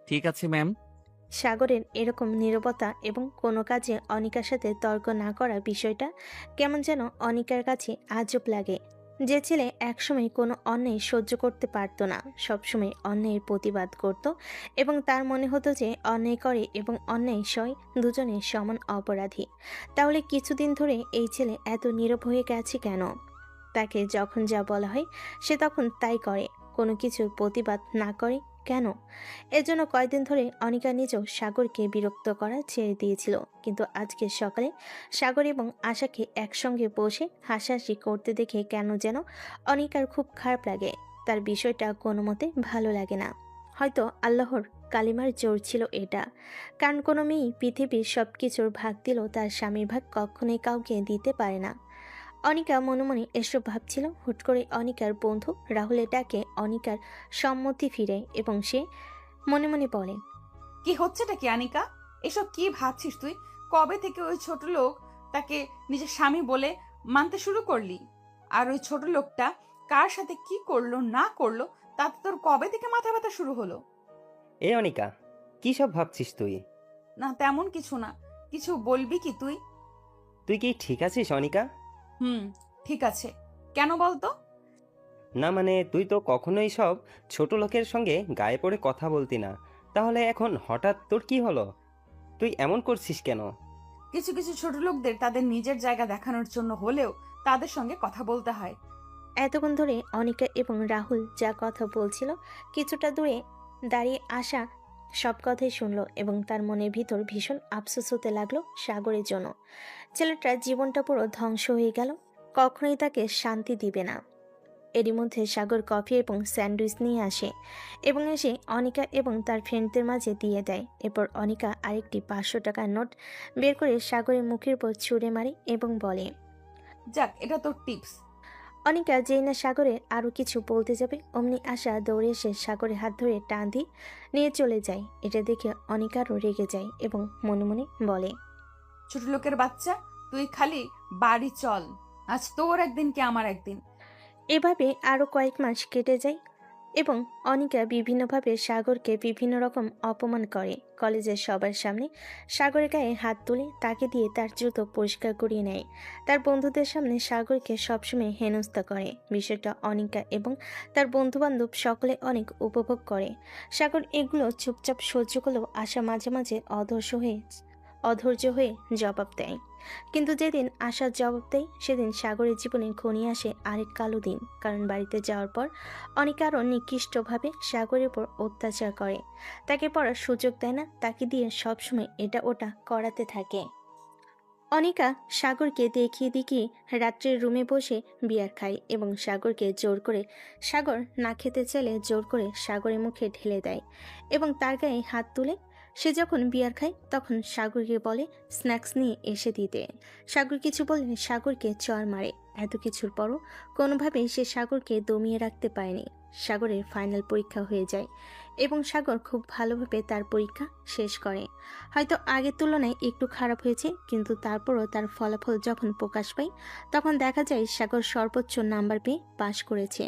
ঠিক আছে ম্যাম। সাগরের এরকম নীরবতা এবং কোনো কাজে অনিকার সাথে তর্ক না করা বিষয়টা কেমন যেন অনিকার কাছে আজব লাগে। যে ছেলে একসময় কোনো অন্যায় সহ্য করতে পারত না, সবসময় অন্যায়ের প্রতিবাদ করত এবং তার মনে হতো যে অন্যায় করে এবং অন্যায় সয় দুজনে সমান অপরাধী, তাহলে কিছুদিন ধরে এই ছেলে এত নীরব হয়ে গেছে কেন? তাকে যখন যা বলা হয় সে তখন তাই করে, কোনো কিছুর প্রতিবাদ না করে কেন? এজন্য কয়েকদিন ধরে অনিকা নিজেও সাগরকে বিরক্ত করা ছেড়ে দিয়েছিল। কিন্তু আজকে সকালে সাগর এবং আশাকে একসঙ্গে বসে হাসাহাসি করতে দেখে কেন যেন অনিকার খুব খারাপ লাগে। তার বিষয়টা কোনো মতে ভালো লাগে না। হয়তো আল্লাহর কালিমার জোর ছিল এটা, কারণ কোনো মেয়েই পৃথিবীর সব কিছুর ভাগ দিলেও তার স্বামীর ভাগ কখনোই কাউকে দিতে পারে না। অনিকা মনে মনে এসব ভাবছিল। হুট করে অনিকার বন্ধু রাহুলের ডাকে অনিকার সম্মতি ফিরে এবং সে মনে মনে বলে, কি হচ্ছেটা কি আনিকা? এসব কি ভাবছিস তুই? কবে থেকে ওই ছোট লোক তাকে নিজের স্বামী বলে মানতে শুরু করলি? আর ওই ছোট লোকটা কার সাথে কি করলো না করলো তাতে তোর কবে থেকে মাথা ব্যথা শুরু হলো? এ অনিকা, কি সব ভাবছিস তুই? না তেমন কিছু না। কিছু বলবি কি তুই? তুই কি ঠিক আছিস অনিকা? ঠিক আছে। কেন বলতো? না মানে তুই তো কখনোই সব ছোট লোকের সঙ্গে গায়ে পড়ে কথা বলতি না, তাহলে এখন হঠাৎ তোর কি হলো? তুই এমন করছিস কেন? কিছু কিছু ছোট লোকদের তাদের নিজের জায়গা দেখানোর জন্য হলেও তাদের সঙ্গে কথা বলতে হয়। এতক্ষণ ধরে অনিকা এবং রাহুল যা কথা বলছিল কিছুটা দূরে দাঁড়িয়ে আসা সব কথাই শুনলো এবং তার মনের ভিতর ভীষণ আফসোস হতে লাগলো সাগরের জন্য। ছেলেটার জীবনটা পুরো ধ্বংস হয়ে গেল, কখনোই তাকে শান্তি দিবে না। এরই মধ্যে সাগর কফি এবং স্যান্ডউইচ নিয়ে আসে এবং এসে অনিকা এবং তার ফ্রেন্ডদের মাঝে দিয়ে দেয়। এরপর অনিকা আরেকটি 500 টাকার নোট বের করে সাগরের মুখের উপর ছুঁড়ে মারে এবং বলে, যাক, এটা তোর টিপস। অনিকা যেই না সাগরে আরো কিছু বলতে যাবে অমনি আশা দৌড়ে এসে সাগরের হাত ধরে টান দিয়ে নিয়ে চলে যায়। এটা দেখে অনিকারও রেগে যায় এবং মনে মনে বলে, ছোট লোকের বাচ্চা, তুই খালি বাড়ি চল, আজ তোর একদিন কি আমার একদিন। এভাবে আরো কয়েক মাস কেটে যায় এবং অনিকা বিভিন্নভাবে সাগরকে বিভিন্ন রকম অপমান করে। কলেজের সবার সামনে সাগরের গায়ে হাত তুলে তাকে দিয়ে তার জুতো পরিষ্কার করিয়ে নেয়। তার বন্ধুদের সামনে সাগরকে সবসময় হেনস্থা করে। বিষয়টা অনিকা এবং তার বন্ধুবান্ধব সকলে অনেক উপভোগ করে। সাগর এগুলো চুপচাপ সহ্য করলেও আশা মাঝে মাঝে অধৈর্য হয়ে জবাব দেয়। কিন্তু যেদিন আশার জবাব দেয় সেদিন সাগরের জীবনে ঘনিয়ে আসে আরেক কালো দিন। কারণ বাড়িতে যাওয়ার পর অনেকে আরও নিকৃষ্টভাবে সাগরের উপর অত্যাচার করে, তাকে পড়ার সুযোগ দেয় না, তাকে দিয়ে সবসময় এটা ওটা করাতে থাকে। অনিকা সাগরকে দেখিয়ে দেখিয়ে রাত্রের রুমে বসে বিয়ার খায় এবং সাগরকে জোর করে, সাগর না খেতে চাইলে জোর করে সাগরের মুখে ঢেলে দেয় এবং তার গায়ে হাত তুলে সে যখন বিয়ার খায় তখন সাগরকে বলে স্ন্যাক্স নিয়ে এসে দিতে। সাগর কিছু বললে সাগরকে চড় মারে। এত কিছুর পরও কোনোভাবেই সে সাগরকে দমিয়ে রাখতে পারেনি। সাগরের ফাইনাল পরীক্ষা হয়ে যায় এবং সাগর খুব ভালোভাবে তার পরীক্ষা শেষ করে। হয়তো আগের তুলনায় একটু খারাপ হয়েছে, কিন্তু তারপরও তার ফলাফল যখন প্রকাশ পায় তখন দেখা যায় সাগর সর্বোচ্চ নাম্বার পেয়ে পাশ করেছে।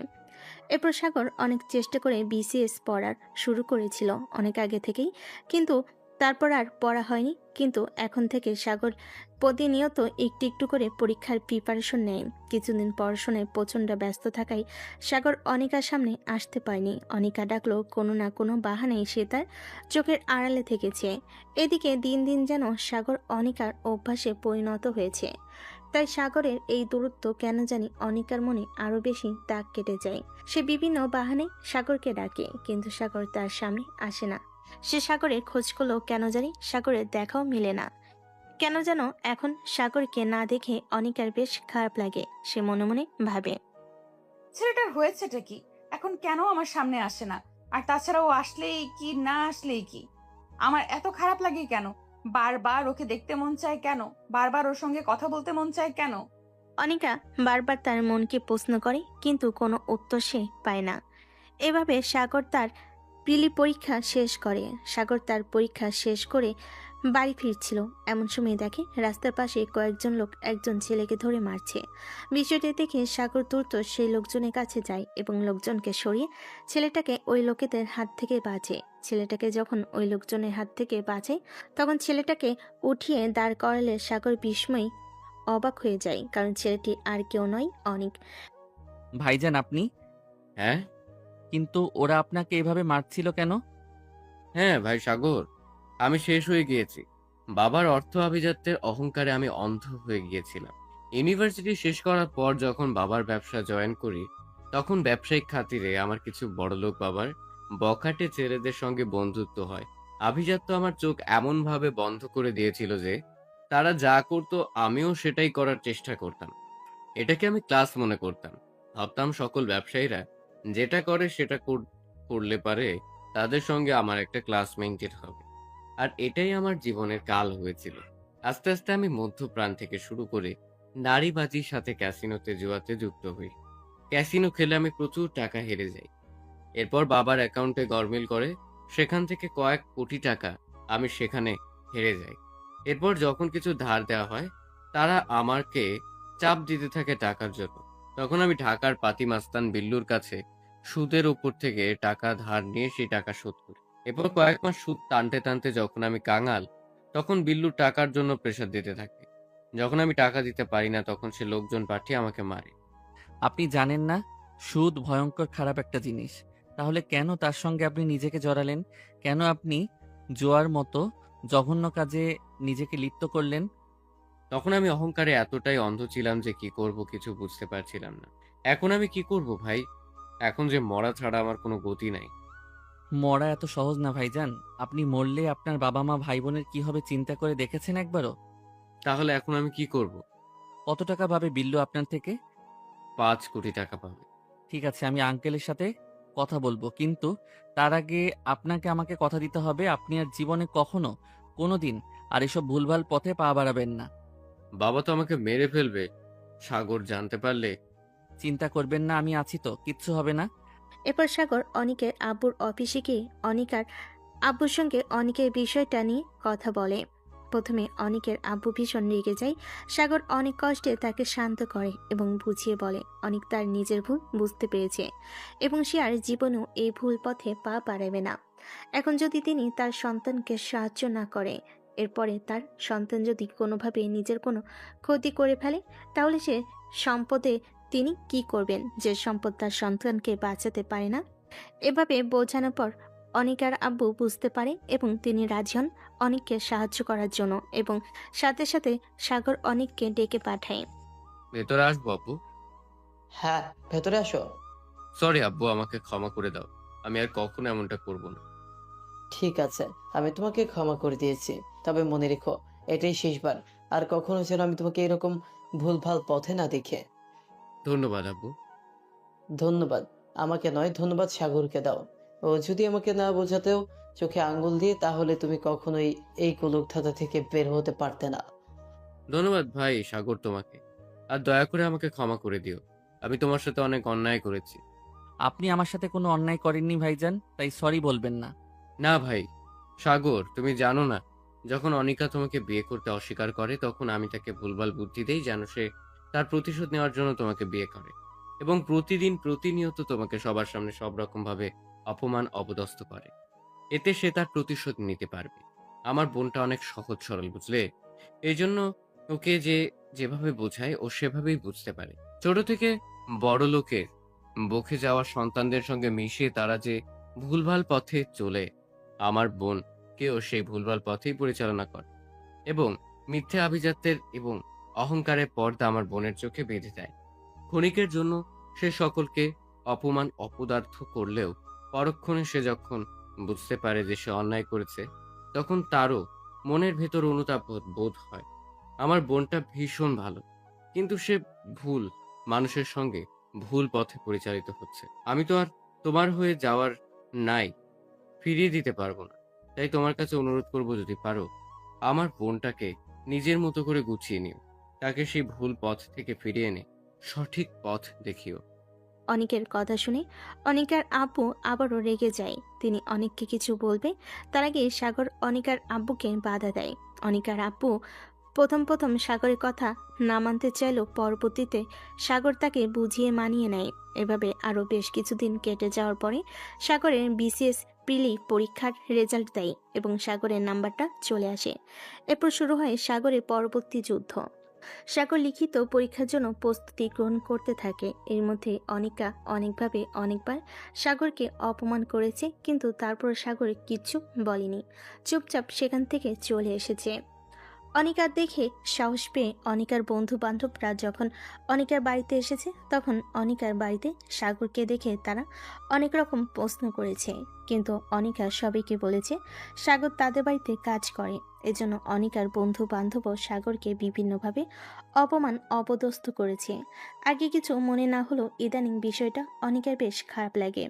এরপর সাগর অনেক চেষ্টা করে বিসিএস পড়ার শুরু করেছিল অনেক আগে থেকেই, কিন্তু তারপর আর পড়া হয়নি। কিন্তু এখন থেকে সাগর প্রতিনিয়ত একটু একটু করে পরীক্ষার প্রিপারেশন নেয়। কিছুদিন পড়াশোনায় প্রচণ্ড ব্যস্ত থাকায় সাগর অনিকার সামনে আসতে পারেনি। অনিকা ডাকলো কোনো না কোনো বাহানায় সে তার চোখের আড়ালে থেকেছে। এদিকে দিন দিন যেন সাগর অনিকার অভ্যাসে পরিণত হয়েছে। তাই সাগরের এই দূরত্ব কেন জানি অনিকার মনে আরো বেশি দাগ কেটে যায়। সে বিভিন্ন বাহানে সাগরকে ডাকে, কিন্তু সাগর তার সামনে আসে না। সে সাগরের খোঁজ করলেও কেন জানি সাগরের দেখাও মিলে না। কেন যেন এখন সাগরকে না দেখে অনিকার বেশ খারাপ লাগে। সে মনে মনে ভাবে, ছেলেটার হয়েছেটা কি, এখন কেন আমার সামনে আসে না? আর তাছাড়া ও আসলেই কি, না আসলেই কি, আমার এত খারাপ লাগে কেন? বারবার ওকে দেখতে মন চায় কেন? বারবার ওর সঙ্গে কথা বলতে মন চায় কেন? অনিকা বারবার তার মনকে প্রশ্ন করে, কিন্তু কোনো উত্তর সে পায় না। এভাবে সাগর তার পরীক্ষা শেষ করে বাড়ি ফিরছিল। এমন সময় দেখে রাস্তার পাশে কয়েকজন লোক একজন ছেলেকে ধরে মারছে। বিষয়টি দেখে সাগর দ্রুত সেই লোকজনের কাছে যায় এবং লোকজনকে সরিয়ে ছেলেটাকে ওই লোকেদের হাত থেকে বাঁচে। ছেলেটাকে যখন ওই লোকজনের হাত থেকে বাঁচে তখন ছেলেটাকে উঠিয়ে দাঁড় করালে সাগর বিস্ময় অবাক হয়ে যায়, কারণ ছেলেটি আর কেউ নয়, অনিক। ভাইজান আপনি? হ্যাঁ কিন্তু ওরা আপনাকে এভাবে মারছিল কেন? হ্যাঁ ভাই সাগর, আমি শেষ হয়ে গিয়েছি। বাবার অর্থ আভিজাত্যের অহংকারে আমি অন্ধ হয়ে গিয়েছিলাম। ইউনিভার্সিটি শেষ করার পর যখন বাবার ব্যবসা জয়েন করি, তখন ব্যবসায়িক খাতিরে আমার কিছু বড়লোক বাবার বখাটে ছেলেদের সঙ্গে বন্ধুত্ব হয়। আভিজাত্য আমার চোখ এমন ভাবে বন্ধ করে দিয়েছিল যে তারা যা করতো আমিও সেটাই করার চেষ্টা করতাম। এটাকে আমি ক্লাস মনে করতাম। ভাবতাম সকল ব্যবসায়ীরা যেটা করে সেটা করলে পারে তাদের সঙ্গে আমার একটা ক্লাস মেইনটেইন হবে। আর এটাই আমার জীবনের কাল হয়েছিল। আস্তে আস্তে আমি মধ্যপ্রাণ থেকে শুরু করে নারীবাজির সাথে ক্যাসিনোতে জুয়াতে যুক্ত হই। ক্যাসিনো খেলে আমি প্রচুর টাকা হেরে যাই। এরপর বাবার অ্যাকাউন্টে গরমিল করে সেখান থেকে কয়েক কোটি টাকা আমি সেখানে হেরে যাই। এরপর যখন কিছু ধার দেওয়া হয় তারা আমাকে চাপ দিতে থাকে টাকার জন্য। তখন আমি ঢাকার পাতি মাস্তান বিল্লুর কাছে সুদের উপর থেকে টাকা ধার নিয়ে সেই টাকা শোধ করি। এরপর কয়েক মাস সুদ টানতে টানতে যখন আমি কাঙাল, তখন বিল্লু টাকার জন্য প্রেশার দিতে থাকে। যখন আমি টাকা দিতে পারি না তখন সে লোকজন পাঠিয়ে আমাকে মারে। আপনি জানেন না সুদ ভয়ঙ্কর খারাপ একটা জিনিস? তাহলে কেন তার সঙ্গে আপনি নিজেকে জড়ালেন? কেন আপনি জোয়ার মতো জঘন্য কাজে নিজেকে লিপ্ত করলেন? তখন আমি অহংকারে এতটাই অন্ধ ছিলাম যে কি করব কিছু বুঝতে পারছিলাম না। এখন আমি কি করব ভাই? এখন যে মরা ছাড়া আমার কোনো গতি নাই। মরা এত সহজ না ভাইজান। আপনি মরলে আপনার বাবা মা ভাই বোনের কি হবে চিন্তা করে দেখেছেন একবারও? তাহলে এখন আমি কি করব? কত টাকা পাবে বিল্লু আপনার থেকে? 5 কোটি টাকা পাবে। ঠিক আছে, আমি আঙ্কেলের সাথে কথা বলবো, কিন্তু তার আগে আপনাকে আমাকে কথা দিতে হবে আপনি আর জীবনে কখনো কোনোদিন আর এসব ভুলভাল পথে পা বাড়াবেন না। বাবা তো আমাকে মেরে ফেলবে। সাগর জানতে পারলে? চিন্তা করবেন না, আমি আছি তো, কিচ্ছু হবে না। এরপর সাগর অনিকের আব্বুর অফিসে গিয়ে অনিকার আব্বুর সঙ্গে অনিকের বিষয়টা নিয়ে কথা বলে। প্রথমে অনিকের আব্বু ভীষণ রেগে যায়। সাগর অনেক কষ্টে তাকে শান্ত করে এবং বুঝিয়ে বলে অনিক তার নিজের ভুল বুঝতে পেরেছে এবং সে আর জীবনেও এই ভুল পথে পা বাড়াবে না। এখন যদি তিনি তার সন্তানকে সাহায্য না করে, এরপরে তার সন্তান যদি কোনোভাবে নিজের কোনো ক্ষতি করে ফেলে, তাহলে সে সম্পদে তিনি কি করবেন, যে সম্পদ তার সন্তানকে বাঁচাতে পারে না? এভাবে বোঝানোর পর অনিকার আব্বু বুঝতে পারে এবং তিনি রাজি হন অনিককে সাহায্য করার জন্য এবং সাথে সাথে সাগর অনিককে ডেকে পাঠায়। ভেতরে আসবো আব্বু? হ্যাঁ, ভেতরে আসো। সরি আব্বু, আমাকে ক্ষমা করে দাও। আমি আর কখনো এমনটা করব না। ঠিক আছে, আমি তোমাকে ক্ষমা করে দিয়েছি, তবে মনে রেখো এটাই শেষবার। আর কখনো যেন আমি তোমাকে এরকম ভুলভাল পথে না দেখে। ধন্যবাদ আব্বু। ধন্যবাদ আমাকে নয়, ধন্যবাদ সাগরকে দাও। ও যদি আমাকে না বোঝাতেও চোখে আঙ্গুল দিয়ে, তাহলে তুমি কখনোই এই কুলুকধাঁধা থেকে বের হতে পারতে না। ধন্যবাদ ভাই সাগর তোমাকে। আর দয়া করে আমাকে ক্ষমা করে দিও। আমি তোমার সাথে অনেক অন্যায় করেছি। আপনি আমার সাথে কোনো অন্যায় করেননি ভাইজান, তাই সরি বলবেন না। না ভাই সাগর, তুমি জানো না, যখন অনিকা তোমাকে বিয়ে করতে অস্বীকার করে তখন আমি তাকে ভুলভাল বুদ্ধি দেই যেন সে তার প্রতিশোধ নেওয়ার জন্য তোমাকে বিয়ে করে এবং প্রতিদিন প্রতিনিয়ত তোমাকে সবার সামনে সব রকম ভাবে অপমান অপদস্থ করে। এতে সে তার প্রতিশোধ নিতে পারবে। আমার বোনটা অনেক সহজ সরল, বুঝলে? এই জন্য ওকে যেভাবে বোঝায় ও সেভাবেই বুঝতে পারে। ছোট থেকে বড় লোকের বকে যাওয়া সন্তানদের সঙ্গে মিশিয়ে তারা যে ভুলভাল পথে চলে, আমার বোনকেও সেই ভুলভাল পথেই পরিচালনা করে এবং মিথ্যে আভিজাত্যের এবং অহংকারের পর্দা আমার বোনের চোখে বেঁধে দেয়। ক্ষণিকের জন্য সে সকলকে অপমান অপদার্থ করলেও পরক্ষণে সে যখন বুঝতে পারে যে সে অন্যায় করেছে, তখন তারও মনের ভেতর অনুতাপ বোধ হয়। আমার বোনটা ভীষণ ভালো, কিন্তু সে ভুল মানুষের সঙ্গে ভুল পথে পরিচালিত হচ্ছে। আমি তো আর তোমার হয়ে যাওয়ার নাই ফিরিয়ে দিতে পারবো না। তাই তোমার কাছে অনুরোধ করব, যদি পারো আমার বোনটাকে নিজের মতো করে গুছিয়ে নিও। তাকে সেই ভুল পথ থেকে ফিরিয়ে এনে সঠিক পথ দেখিও। অনিকের কথা শুনে অনিকার আব্বু আবারও রেগে যায়। তিনি অনিককে কিছু বলবে তার আগে সাগর অনিকার আব্বুকে বাধা দেয়। অনিকার আব্বু প্রথম সাগরের কথা না মানতে চাইলেও পরবর্তীতে সাগর তাকে বুঝিয়ে মানিয়ে নেয়। এভাবে আরও বেশ কিছুদিন কেটে যাওয়ার পরে সাগরের বিসিএস প্রিলি পরীক্ষার রেজাল্ট দেয় এবং সাগরের নাম্বারটা চলে আসে। এরপর শুরু হয় সাগরের পরবর্তী যুদ্ধ। সাগর লিখিত পরীক্ষার জন্য প্রস্তুতি গ্রহণ করতে থাকে। এর মধ্যে অনিকা অনেকবার সাগরকে অপমান করেছে, কিন্তু তারপর সাগর কিচ্ছু বলেনি, চুপচাপ সেখান থেকে চলে এসেছে। অনিকা দেখে সাহস পেয়ে অনিকার বন্ধু বান্ধবরা যখন অনিকার বাড়িতে এসেছে, তখন অনিকার বাড়িতে সাগরকে দেখে তারা অনেক রকম প্রশ্ন করেছে, কিন্তু অনিকা সবাইকে বলেছে সাগর তাদের বাড়িতে কাজ করে। এজন্য অনিকার বন্ধু বান্ধবও সাগরকে বিভিন্নভাবে অপমান অপদস্থ করেছে। আগে কিছু মনে না হলেও ইদানিং বিষয়টা অনিকার বেশ খারাপ লাগে,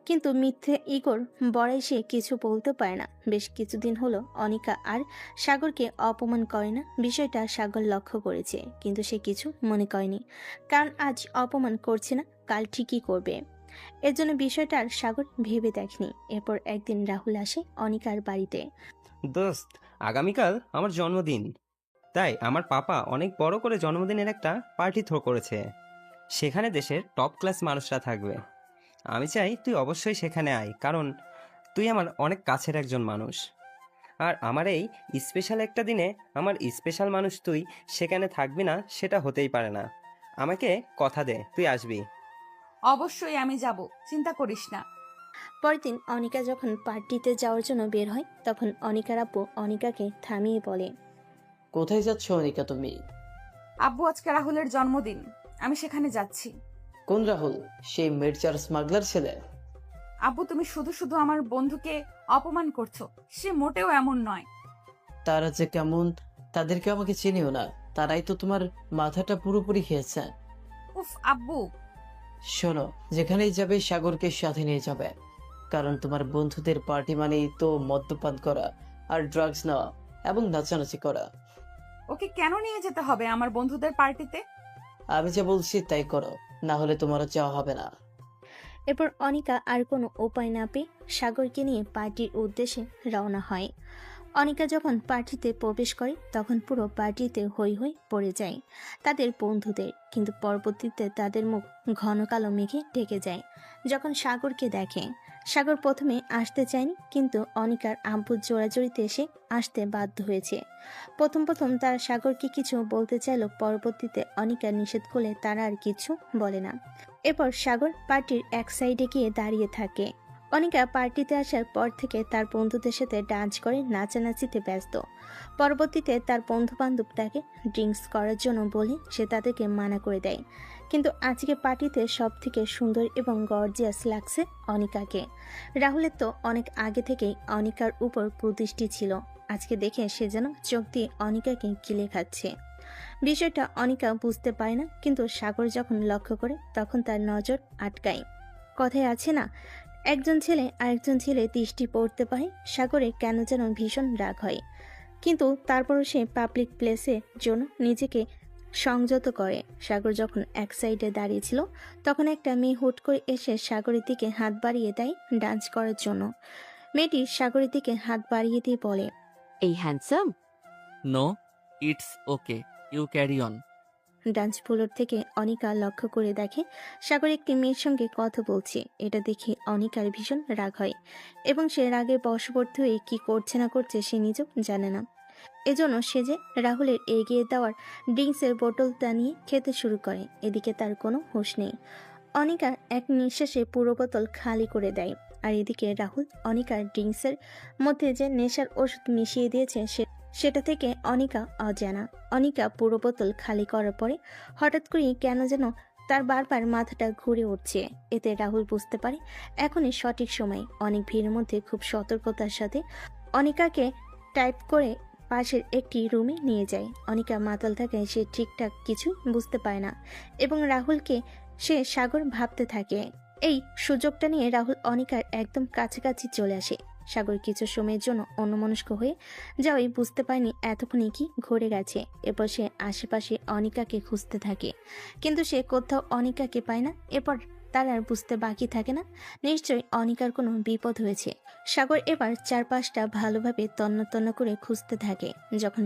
কিন্তু মিথ্যে ইগোর বড়াই সে কিছু বলতে পারে না। বেশ কিছুদিন হলো অনিকা আর সাগরকে অপমান করে না, বিষয়টা সাগর লক্ষ্য করেছে, কিন্তু সে কিছু মনে করেনি, কারণ আজ অপমান করছে না, কাল ঠিকই করবে। এর জন্য বিষয়টা আর সাগর ভেবে দেখনি। এরপর একদিন রাহুল আসে অনিকার বাড়িতে। দোস্ত, আগামীকাল আমার জন্মদিন, তাই আমার পাপা অনেক বড় করে জন্মদিনের একটা পার্টি থ্রো করেছে। সেখানে দেশের টপ ক্লাস মানুষরা থাকবে। আমি চাই তুই অবশ্যই সেখানে আয়, কারণ তুই আমার অনেক কাছের একজন মানুষ। আর আমার এই স্পেশাল একটা দিনে আমার স্পেশাল মানুষ তুই সেখানে থাকবি না, সেটা হতেই পারে না। আমাকে কথা দে তুই আসবি। অবশ্যই আমি যাব, চিন্তা করিস না। পরের দিন অনিকা যখন পার্টিতে যাওয়ার জন্য বের হয়, তখন অনিকার আব্বু অনিকাকে থামিয়ে বলে, কোথায় যাচ্ছ অনিকা তুমি? আব্বু, আজকে রাহুলের জন্মদিন, আমি সেখানে যাচ্ছি। কোন রাহুল? সেই মির্জার স্মাগলার ছেলে? আব্বু, তুমি শুধু শুধু আমার বন্ধুকে অপমান করছো, সে মোটেও এমন নয়। তারা যে কেমন তাদেরকে আমাকে চিনিও না, তারাই তো তোমার মাথাটা পুরোপুরি খেয়েছে। উফ আব্বু। শোনো, যেখানেই যাবে সাগরকে সাথে নিয়ে যাবে, কারণ তোমার বন্ধুদের পার্টি মানেই তো মদ্যপান করা আর ড্রাগস নেওয়া এবং নাচানাচি করা। ওকে কেন নিয়ে যেতে হবে আমার বন্ধুদের পার্টিতে? আমি যা বলছি তাই করো, না হলে তোমারও চাওয়া হবে না। এরপর অনিকা আর কোনো উপায় না পেয়ে সাগরকে নিয়ে পার্টির উদ্দেশ্যে রওনা হয়। অনিকা যখন পার্টিতে প্রবেশ করে তখন পুরো পার্টিতে হৈ হৈ পড়ে যায় তাদের বন্ধুদের, কিন্তু পরবর্তীতে তাদের মুখ ঘন কালো মেঘে ঢেকে যায় যখন সাগরকে দেখে। সাগর প্রথমে আসতে চায়নি, কিন্তু অনিকার আব্বুর জোড়াজড়িতে এসে আসতে বাধ্য হয়েছে। প্রথম প্রথম তারা সাগরকে কিছু বলতে চাইল, পরবর্তীতে অনিকা নিষেধ করলে তারা আর কিছু বলে না। এরপর সাগর পার্টির এক সাইডে গিয়ে দাঁড়িয়ে থাকে। অনিকা পার্টিতে আসার পর থেকে তার বন্ধুদের সাথে ডান্স করে নাচানাচিতে ব্যস্ত। পরবর্তীতে তার বন্ধু বান্ধব তাকে ড্রিঙ্কস করার জন্য বলে সে তাদেরকে মানা করে দেয়, কিন্তু আজকে পার্টিতে সব থেকে সুন্দর এবং গর্জিয়াস লাগছে অনিকাকে। রাহুলের তো অনেক আগে থেকেই অনিকার উপর কুদৃষ্টি ছিল, আজকে দেখে সে যেন চোখ দিয়ে অনিকাকে গিলে খাচ্ছে। বিষয়টা অনিকা বুঝতে পারে না, কিন্তু সাগর যখন লক্ষ্য করে তখন তার নজর আটকায়। কথায় আছে না, একজন ছেলে আরেকজন ছেলে দৃষ্টি পড়তে পারে। সাগরে কেন যেন ভীষণ রাগ হয়, কিন্তু তারপরও সে পাবলিক প্লেসের জন্য নিজেকে সংযত করে। সাগর যখন এক সাইডে দাঁড়িয়েছিল তখন একটা মেয়ে হুট করে এসে সাগরের দিকে হাত বাড়িয়ে দেয় ডান্স করার জন্য। মেয়েটি সাগরের দিকে হাত বাড়িয়ে দিয়ে বলে, এই handsome. No, it's okay, you carry on. Dance floor থেকে অনিকা লক্ষ্য করে দেখে সাগর একটি মেয়ের সঙ্গে কথা বলছে। এটা দেখে অনিকার ভীষণ রাগ হয় এবং সে রাগে বশবর্তী হয়ে কি করছে না করছে সে নিজেও জানে না। এজন্য সে যে রাহুলের এগিয়ে দেওয়ার ড্রিঙ্কসের বোতলটা নিয়ে খেতে শুরু করে। এদিকে তার কোনো হুঁশ নেই। অনিকা এক নিঃশ্বাসে পুরো বোতল খালি করে দেয়, আর এদিকে রাহুল অনিকার ড্রিঙ্কসের মধ্যে যে নেশার ওষুধ মিশিয়ে দিয়েছে সেটা থেকে অনিকা অজানা। অনিকা পুরো বোতল খালি করার পরে হঠাৎ করেই কেন যেন তার বারবার মাথাটা ঘুরে উঠছে। এতে রাহুল বুঝতে পারে এখনই সঠিক সময়। অনেক ভিড়ের মধ্যে খুব সতর্কতার সাথে অনিকাকে টাইপ করে পাশের একটি রুমে নিয়ে যায়। অনিকা মাতাল থাকে, সে ঠিকঠাক কিছু বুঝতে পারে না এবং রাহুলকে সে সাগর ভাবতে থাকে। এই সুযোগটা নিয়ে রাহুল অনিকার একদম কাছাকাছি চলে আসে। সাগর কিছু সময়ের জন্য অন্যমনস্ক হয়ে যাওয়াই বুঝতে পারেনি এতক্ষণে কি ঘুরে গেছে। এরপর সে আশেপাশে অনিকাকে খুঁজতে থাকে, কিন্তু সে কোথাও অনিকাকে পায় না। এরপর তার আর বুঝতে বাকি থাকে না নিশ্চয়ই অনিকার কোনো বিপদ হয়েছে। সাগর এবার চারপাশটা ভালোভাবে তন্ন তন্ন করে খুঁজতে থাকে। যখন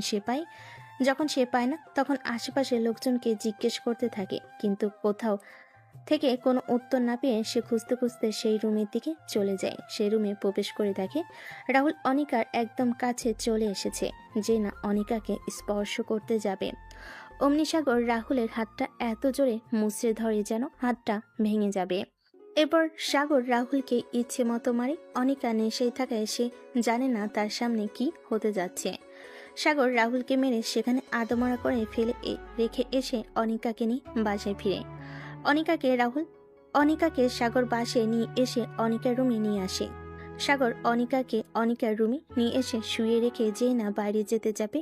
সে পায় না তখন আশেপাশে লোকজনকে জিজ্ঞেস করতে থাকে, কিন্তু কোথাও থেকে কোনো উত্তর না পেয়ে সে খুঁজতে খুঁজতে সেই রুমের দিকে চলে যায়। সেই রুমে প্রবেশ করে দেখে রাহুল অনিকার একদম কাছে চলে এসেছে, যে না অনিকাকে স্পর্শ করতে যাবে। অমনি সাগর রাহুলের হাতটা এত জোরে মুচড়ে ধরে যেন হাতটা ভেঙে যাবে। এরপর সাগর রাহুলকে ইচ্ছে মতো মারে। অনিকা নেশায় থাকায় সে জানে না তার সামনে কি হতে যাচ্ছে। সাগর রাহুলকে মেরে সেখানে আদমরা করে ফেলে রেখে এসে অনিকাকে নিয়ে বাসায় ফিরে। অনিকাকে সাগর বাসায় নিয়ে এসে অনিকার রুমে নিয়ে আসে। সাগর অনিকাকে অনিকার রুমে নিয়ে এসে শুয়ে রেখে যে না বাইরে যেতে যাবে,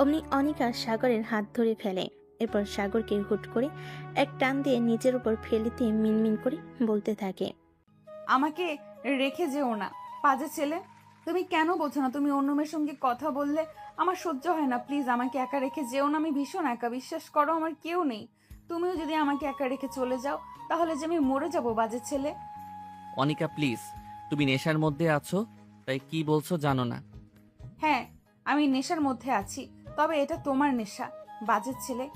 অমনি অনিকা সাগরের হাত ধরে ফেলে। এরপর সাগরকে হুট করে এক টান দিয়ে নিজের উপর ফেলে দিয়ে মিনমিন করে বলতে থাকে, আমাকে রেখে যেও না পাজে ছেলে। তুমি কেন বোঝো না? তুমি অন্য মেয়ের সঙ্গে কথা বললে আমার সহ্য হয় না। প্লিজ আমাকে একা রেখে যেও না, আমি ভীষণ একা, বিশ্বাস করো আমার কেউ নেই। তুমিও যদি আমাকে একা রেখে চলে যাও তাহলে যে আমি মরে যাব বাজে ছেলে। অনিকা প্লিজ, তুমি নেশার মধ্যে আছো, তাই কি বলছো জানো না। হ্যাঁ, আমি নেশার মধ্যে আছি, তবে এটা তোমার নেশা বাজে ছেলে।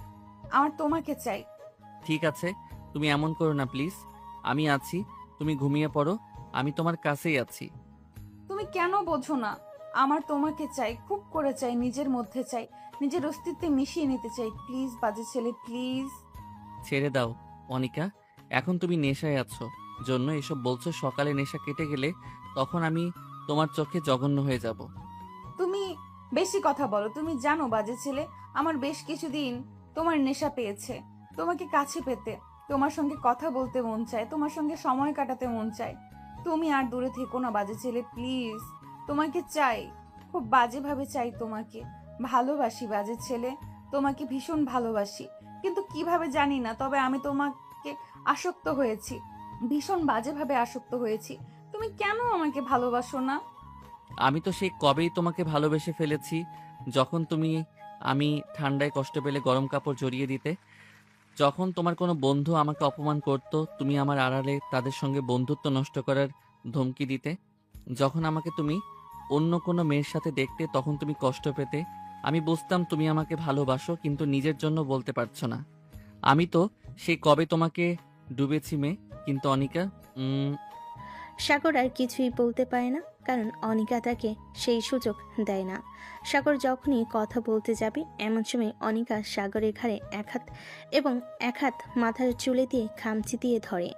আমার তোমাকে চাই। ঠিক আছে, তুমি এমন করো না প্লিজ, আমি আছি, তুমি ঘুমিয়ে পড়ো, আমি তোমার কাছেই আছি। তুমি কেন বোঝো না? আমার তোমাকে চাই, খুব করে চাই, নিজের মধ্যে চাই, নিজের অস্তিত্বে মিশিয়ে নিতে চাই। প্লিজ বাজে ছেলে, প্লিজ। ছেড়ে দাও অনিকা, এখন তুমি নেশায় আছো জন্য এসব বলছো। সকালে নেশা কেটে গেলে তখন আমি তোমার চোখে জঘন্য হয়ে যাব। তুমি বেশি কথা বলো। তুমি জানো বাজে ছেলে, আমার বেশ কিছুদিন তোমার নেশা পেয়েছে। তোমাকে কাছে পেতে, তোমার সঙ্গে কথা বলতে মন চায়, তোমার সঙ্গে সময় কাটাতে মন চায়। তুমি আর দূরে থেকো না বাজে ছেলে, প্লিজ। তোমাকে চাই, খুব বাজেভাবে চাই তোমাকে। ভালোবাসি বাজে ছেলে, তোমাকে ভীষণ ভালোবাসি, কিন্তু কিভাবে জানি না। তবে আমি তোমাকে আসক্ত হয়েছি, ভীষণ বাজেভাবে আসক্ত হয়েছি। তুমি কেন আমাকে ভালোবাসো না? আমি তো সেই কবেই তোমাকে ভালোবেসে ফেলেছি, যখন আমি ঠান্ডায় কষ্ট পেলে গরম কাপড় জড়িয়ে দিতে। যখন তোমার কোনো বন্ধু আমাকে অপমান করত, তুমি আমার আড়ালে তাদের সঙ্গে বন্ধুত্ব নষ্ট করার ধমকি দিতে। যখন আমাকে তুমি অন্য কোনো মেয়ের সাথে দেখতে, তখন তুমি কষ্ট পেতে। আমি বুঝতাম তুমি আমাকে ভালোবাসো, কিন্তু নিজের জন্য বলতে পারছো না। আমি তো সেই কবে তোমাকে ডুবেছি মেয়ে। কিন্তু অনিকা, সাগর আর কিছুই বলতে পারে না, কারণ অনিকা তাকে সেই সুযোগ দেয় না। সাগর যখনই কথা বলতে যাবে, এমন সময় অনিকা সাগরের ঘাড়ে এক হাত এবং এক হাত মাথার চুলে দিয়ে খামচি দিয়ে ধরে,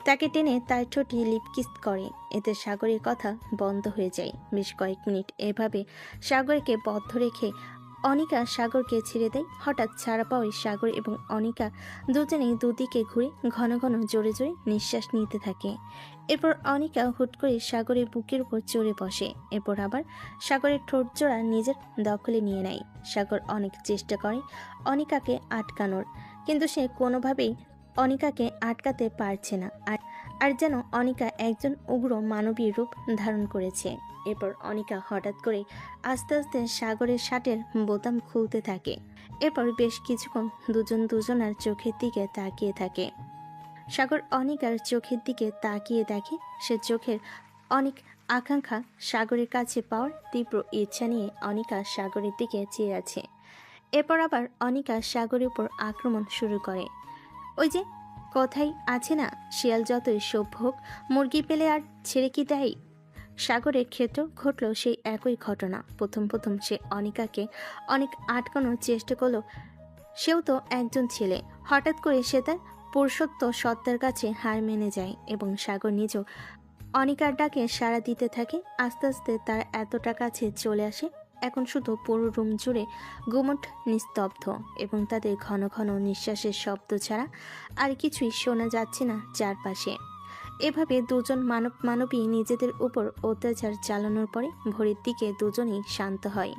তাকে টেনে তার ঠোঁটে লিপকিস করে। এতে সাগরের কথা বন্ধ হয়ে যায়। বেশ কয়েক মিনিট এভাবে সাগরকে বদ্ধ রেখে অনিকা সাগরকে ছেড়ে দেয়। হঠাৎ ছাড়া পাওয়ায় সাগর এবং অনিকা দুজনেই দুদিকে ঘুরে ঘন ঘন জোরে জোরে নিঃশ্বাস নিতে থাকে। এরপর অনিকা হুট করে সাগরের বুকের উপর চড়ে বসে। এরপর আবার সাগরের ঠোঁট জোড়া নিজের দখলে নিয়ে নেয়। সাগর অনেক চেষ্টা করে অনিকাকে আটকানোর, কিন্তু সে কোনোভাবেই অনিকাকে আটকাতে পারছে না। আর যেন অনিকা একজন উগ্র মানবী রূপ ধারণ করেছে। এরপর অনিকা হঠাৎ করে আস্তে আস্তে সাগরের শার্টের বোতাম খুলতে থাকে। এরপর বেশ কিছুক্ষণ দুজন দুজনার চোখের দিকে তাকিয়ে থাকে। সাগর অনিকার চোখের দিকে তাকিয়ে দেখে সে চোখের অনেক আকাঙ্ক্ষা সাগরের কাছে পাওয়ার তীব্র ইচ্ছা নিয়ে অনিকা সাগরের দিকে চেয়ে আছে। এরপর আবার অনিকা সাগরের উপর আক্রমণ শুরু করে। ওই যে কথাই আছে না, শিয়াল যতই সভ্য হোক, মুরগি পেলে আর ছেড়ে কি দেয়। সাগরের ক্ষেত্রেও ঘটল সেই একই ঘটনা। প্রথম প্রথম সে অনিকাকে অনেক আটকানোর চেষ্টা করলো। সেও তো একজন ছেলে। হঠাৎ করে সে তার পুরুষত্ব সত্তার কাছে হার মেনে যায় এবং সাগর নিজেও অনিকার ডাকে সাড়া দিতে থাকে। আস্তে আস্তে তার এতটা কাছে চলে আসে, এখন শুধু পুরো রুম জুড়ে গুমট নিস্তব্ধ এবং তাদের ঘন ঘন নিঃশ্বাসের শব্দ ছাড়া আর কিছুই শোনা যাচ্ছে না চারপাশে। এভাবে দুজন মানবী নিজেদের উপর অত্যাচার চালানোর পরে ভোরের দিকে দুজনেই শান্ত হয়।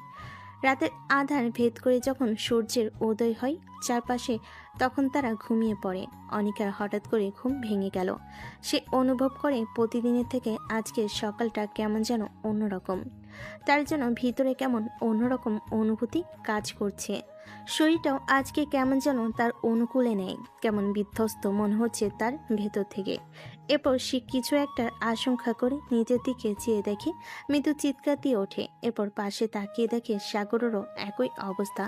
রাতের আধার ভেদ করে যখন সূর্যের উদয় হয় চারপাশে, তখন তারা ঘুমিয়ে পড়ে। অনিকার হঠাৎ করে ঘুম ভেঙে গেল। সে অনুভব করে প্রতিদিনের থেকে আজকের সকালটা কেমন যেন অন্যরকম। তার জন্য ভিতরে কেমন অন্যরকম অনুভূতি কাজ করছে। শরীরটাও আজকে কেমন যেন তার অনুকূলে নেই, কেমন বিধ্বস্ত মনে হচ্ছে তার ভেতর থেকে। এরপর সে কিছু একটা আশঙ্কা করে নিজের দিকে চেয়ে দেখে মৃদু চিৎকার দিয়ে ওঠে। এরপর পাশে তাকিয়ে দেখে সাগরেরও একই অবস্থা।